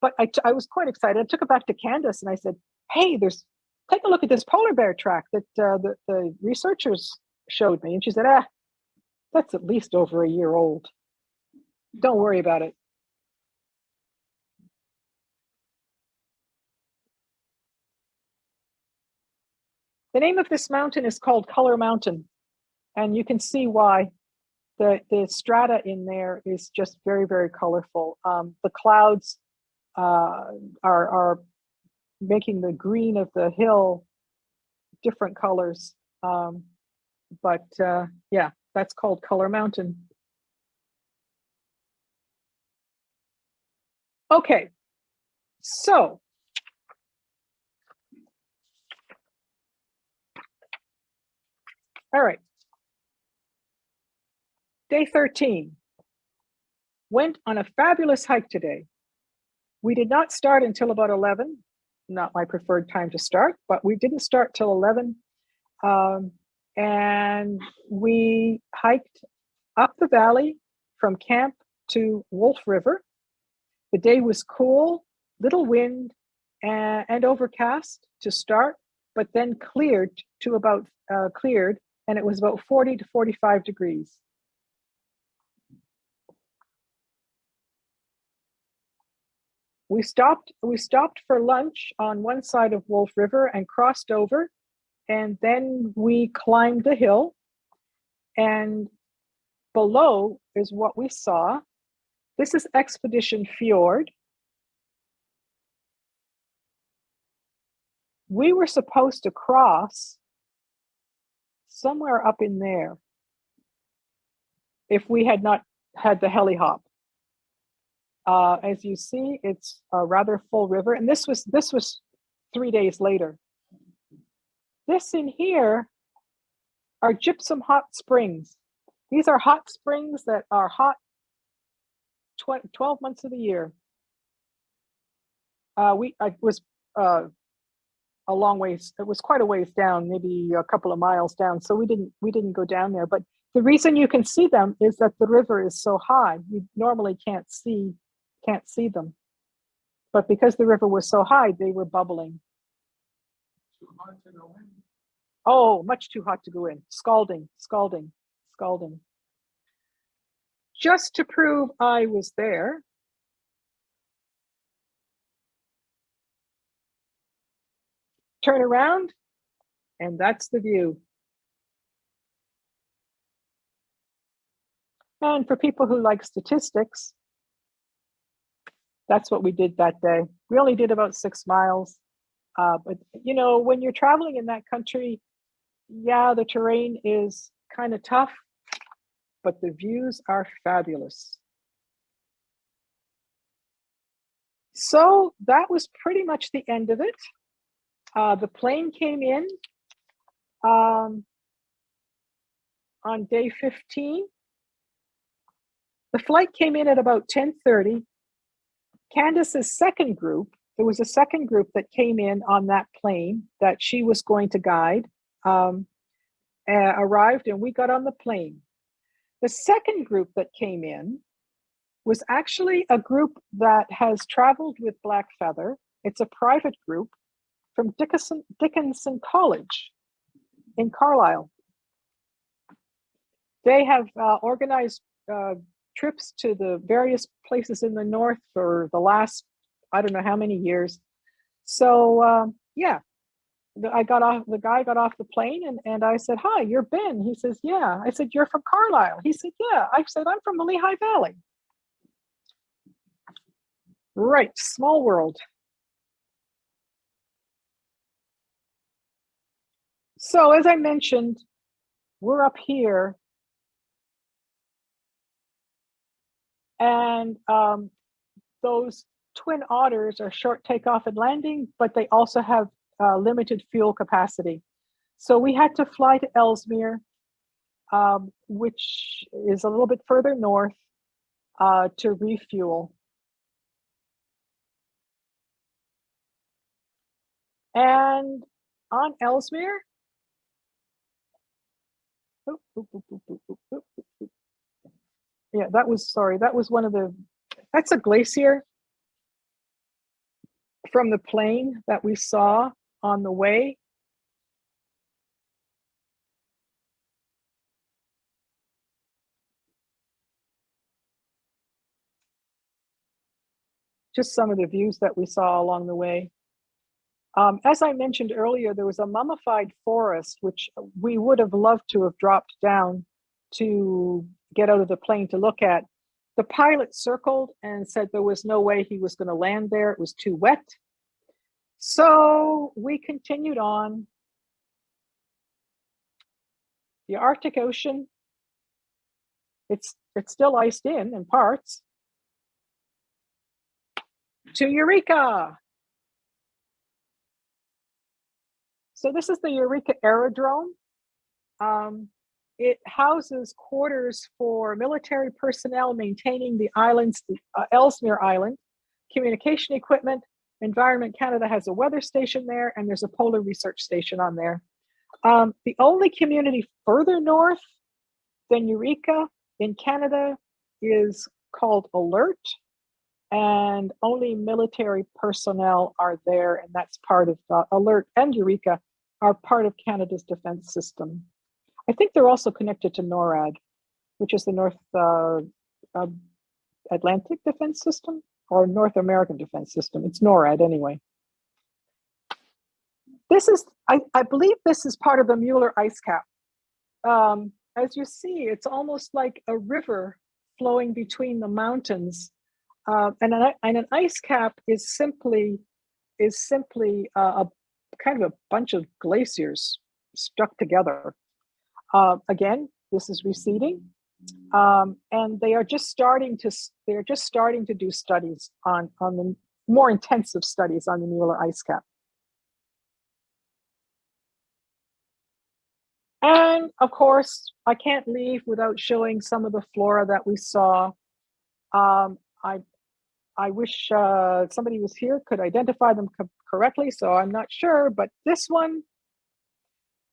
but I was quite excited. I took it back to Candace and I said, hey, take a look at this polar bear track that the researchers showed me. And she said, that's at least over a year old. Don't worry about it. The name of this mountain is called Color Mountain, and you can see why. The strata in there is just very, very colorful. The clouds are making the green of the hill different colors. But yeah, that's called Color Mountain. Okay, so all right. Day 13. Went on a fabulous hike today. We did not start until about 11. Not my preferred time to start, but we didn't start till 11. And we hiked up the valley from camp to Wolf River. The day was cool, little wind, and overcast to start, but then cleared, and it was about 40 to 45 degrees. We stopped for lunch on one side of Wolf River and crossed over, and then we climbed the hill, and below is what we saw. This is Expedition Fjord. We were supposed to cross somewhere up in there if we had not had the heli hop. As you see, it's a rather full river, and this was 3 days later. This in here are gypsum hot springs. These are hot springs that are hot 12 months of the year. I was a long ways. It was quite a ways down, maybe a couple of miles down. So we didn't go down there. But the reason you can see them is that the river is so high. You normally can't see them. But because the river was so high, they were bubbling. Too hot to go in. Oh, much too hot to go in. Scalding. Just to prove I was there, turn around, and that's the view. And for people who like statistics, that's what we did that day. We only did about 6 miles. But you know, when you're traveling in that country, yeah, the terrain is kind of tough, but the views are fabulous. So that was pretty much the end of it. The plane came in on day 15. The flight came in at about 10:30. Candace's second group, there was a second group that came in on that plane that she was going to guide, arrived, and we got on the plane. The second group that came in was actually a group that has traveled with Black Feather. It's a private group from Dickinson College in Carlisle. They have organized trips to the various places in the north for the last, I don't know how many years. So yeah, the guy got off the plane, and I said, "Hi, you're Ben." He says, "Yeah." I said, "You're from Carlisle." He said, "Yeah." I said, "I'm from the Lehigh Valley." Right, small world. So as I mentioned, we're up here, and those twin otters are short takeoff and landing, but they also have limited fuel capacity. So we had to fly to Ellesmere, which is a little bit further north, to refuel. And on Ellesmere, yeah, that was one of the, that's a glacier. from the plane that we saw on the way. Just some of the views that we saw along the way. As I mentioned earlier, there was a mummified forest, which we would have loved to have dropped down to get out of the plane to look at. The pilot circled and said there was no way he was going to land there. It was too wet. So we continued on. The Arctic Ocean, it's still iced in parts. To Eureka. So this is the Eureka Aerodrome. It houses quarters for military personnel maintaining the island's, Ellesmere Island, communication equipment. Environment Canada has a weather station there, and there's a polar research station on there. The only community further north than Eureka in Canada is called Alert, and only military personnel are there, and that's part of Alert and Eureka are part of Canada's defense system. I think they're also connected to NORAD, which is the North Atlantic Defense System or North American Defense System. It's NORAD anyway. This is, I believe this is part of the Mueller ice cap. As you see, it's almost like a river flowing between the mountains. And an ice cap is simply a kind of a bunch of glaciers stuck together. Again, this is receding, and they are just starting to do studies on the more intensive studies on the Mueller ice cap. And of course, I can't leave without showing some of the flora that we saw. I wish somebody was here, could identify them correctly, so I'm not sure, but this one,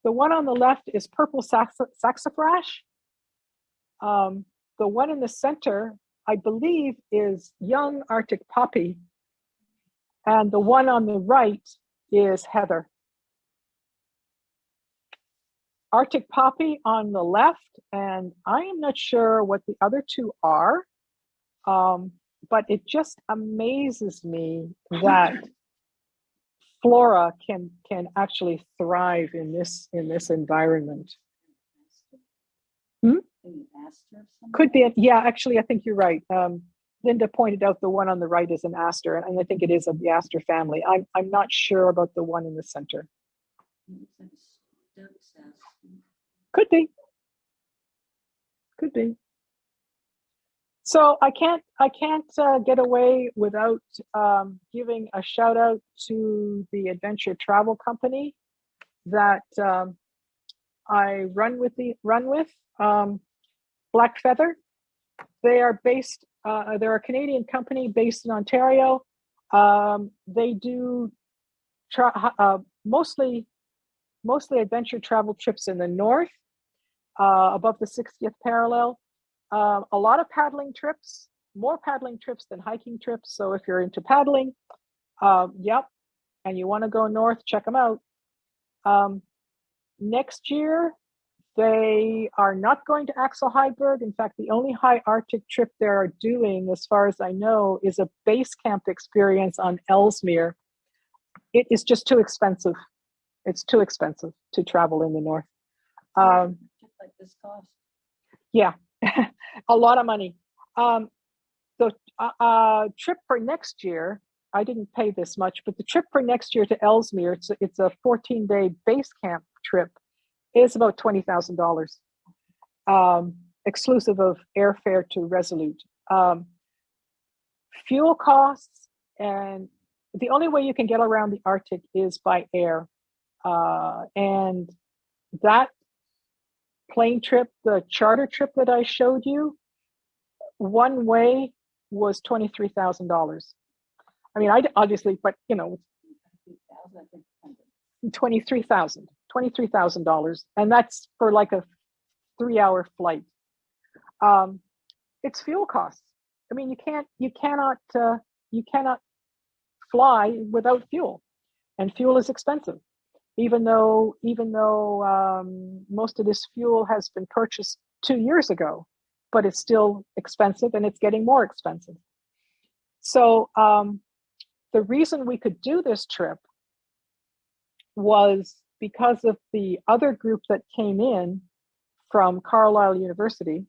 the one on the left is purple saxifrage. The one in the center, I believe, is young Arctic poppy. And the one on the right is heather. Arctic poppy on the left, and I am not sure what the other two are, but it just amazes me that flora can actually thrive in this environment. Could be, yeah, actually, I think you're right. Linda pointed out the one on the right is an aster, and I think it is of the aster family. I'm not sure about the one in the center. Could be. Could be. So I can't get away without giving a shout out to the adventure travel company that I run with. Black Feather. They are based. They're a Canadian company based in Ontario. They do mostly adventure travel trips in the north, above the 60th parallel. A lot of paddling trips, more paddling trips than hiking trips. So if you're into paddling, yep, and you want to go north, check them out. Next year, they are not going to Axel Heiberg. In fact, the only high Arctic trip they are doing, as far as I know, is a base camp experience on Ellesmere. It is just too expensive. It's too expensive to travel in the north. Like this cost. Yeah, a lot of money. The trip for next year, I didn't pay this much, but the trip for next year to Ellesmere, it's a 14-day base camp trip, is about $20,000, exclusive of airfare to Resolute. Fuel costs, and the only way you can get around the Arctic is by air. And that plane trip, the charter trip that I showed you, one way was $23,000. I mean, I obviously, but you know, $23,000, and that's for like a 3-hour flight. It's fuel costs. I mean, you cannot fly without fuel, and fuel is expensive. Even though most of this fuel has been purchased 2 years ago, but it's still expensive, and it's getting more expensive. So the reason we could do this trip was because of the other group that came in from Carlisle University,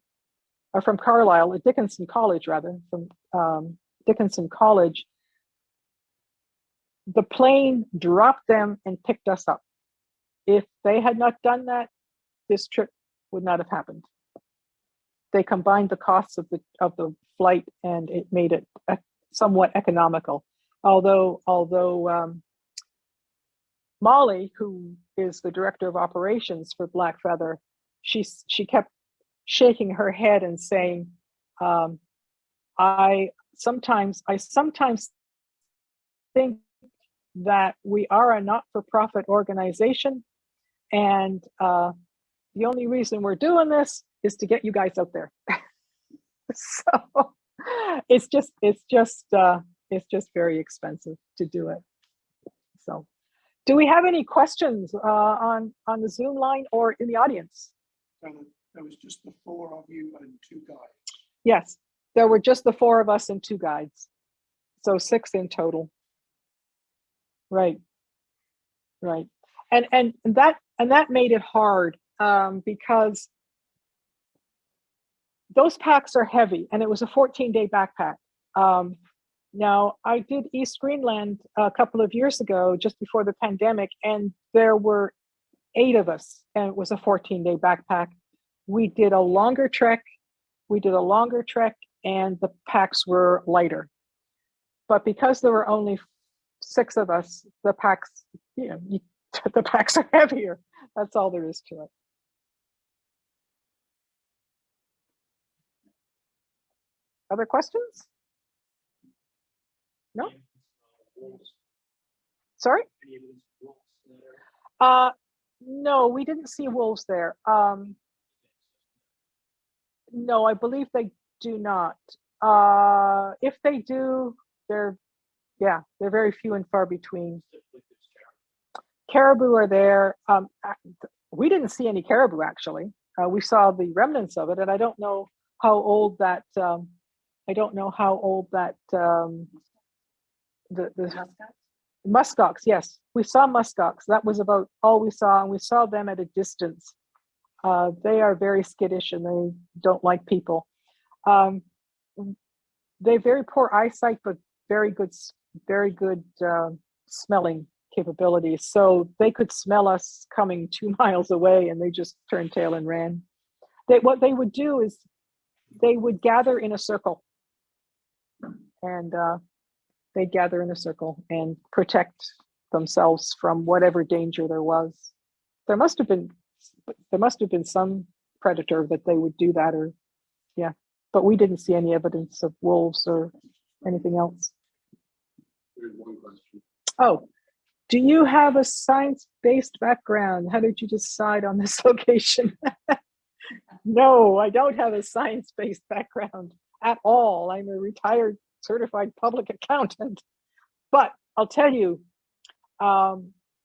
or from Carlisle, at Dickinson College rather, from Dickinson College. The plane dropped them and picked us up. If they had not done that, this trip would not have happened. They combined the costs of the flight, and it made it somewhat economical. Although Molly, who is the director of operations for Black Feather, she kept shaking her head and saying, I sometimes think that we are a not-for-profit organization, and the only reason we're doing this is to get you guys out there. So it's just very expensive to do it. So, do we have any questions on the Zoom line or in the audience? There was just the 4 of you and 2 guides. Yes, there were just the 4 of us and 2 guides, so 6 in total. Right, and that made it hard because those packs are heavy, and it was a 14-day backpack. Now, I did East Greenland a couple of years ago, just before the pandemic, and there were 8 of us, and it was a 14-day backpack. We did a longer trek, and the packs were lighter. But because there were only 6 of us, the packs, the packs are heavier. That's all there is to it. Other questions? No? Sorry? No, we didn't see wolves there. No, I believe they do not. If they do, they're very few and far between. Caribou are there. We didn't see any caribou, actually. We saw the remnants of it, and I don't know how old that. The muskox. Yes, we saw muskox. That was about all we saw, and we saw them at a distance. They are very skittish, and they don't like people. They have very poor eyesight, but very good smelling capabilities. So they could smell us coming 2 miles away, and they just turned tail and ran. What they would do is they would gather in a circle, and they'd gather in a circle and protect themselves from whatever danger there was. There must have been some predator that they would do that, or yeah. But we didn't see any evidence of wolves or anything else. There's one question. Oh, do you have a science-based background? How did you decide on this location? No, I don't have a science-based background at all. I'm a retired certified public accountant. But I'll tell you,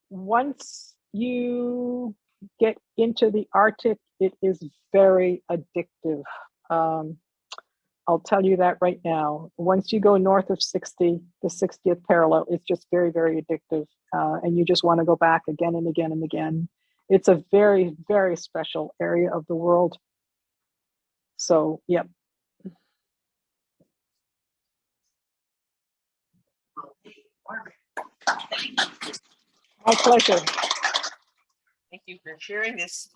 once you get into the Arctic, it is very addictive. I'll tell you that right now. Once you go north of 60, the 60th parallel, it's just very, very addictive. And you just want to go back again and again and again. It's a very, very special area of the world. So, yep. My pleasure. Thank you for sharing this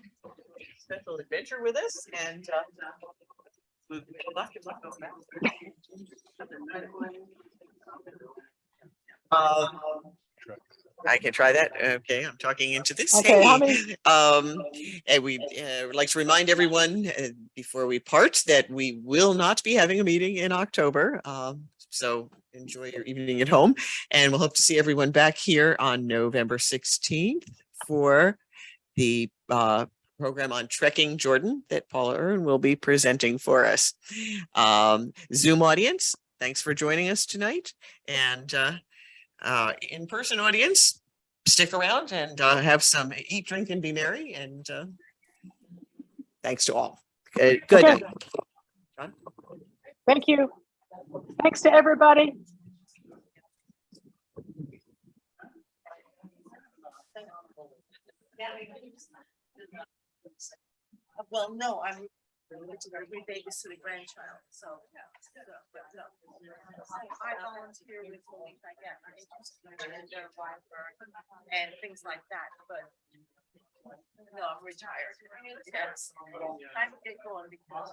special adventure with us, and I can try that. Okay, I'm talking into this. Okay, hey, and we would like to remind everyone before we part that we will not be having a meeting in October. So enjoy your evening at home, and we'll hope to see everyone back here on November 16th for the program on trekking Jordan that Paula Earn will be presenting for us. Zoom audience, thanks for joining us tonight, and In-person audience, stick around and have some eat, drink, and be merry. And thanks to all. Good Okay. night. John? Thank you. Thanks to everybody. Well, no, I'm we babysit a grandchild, so. I volunteer with Holy Again, and things like that, but. No, I'm retired. Yes. I get going because.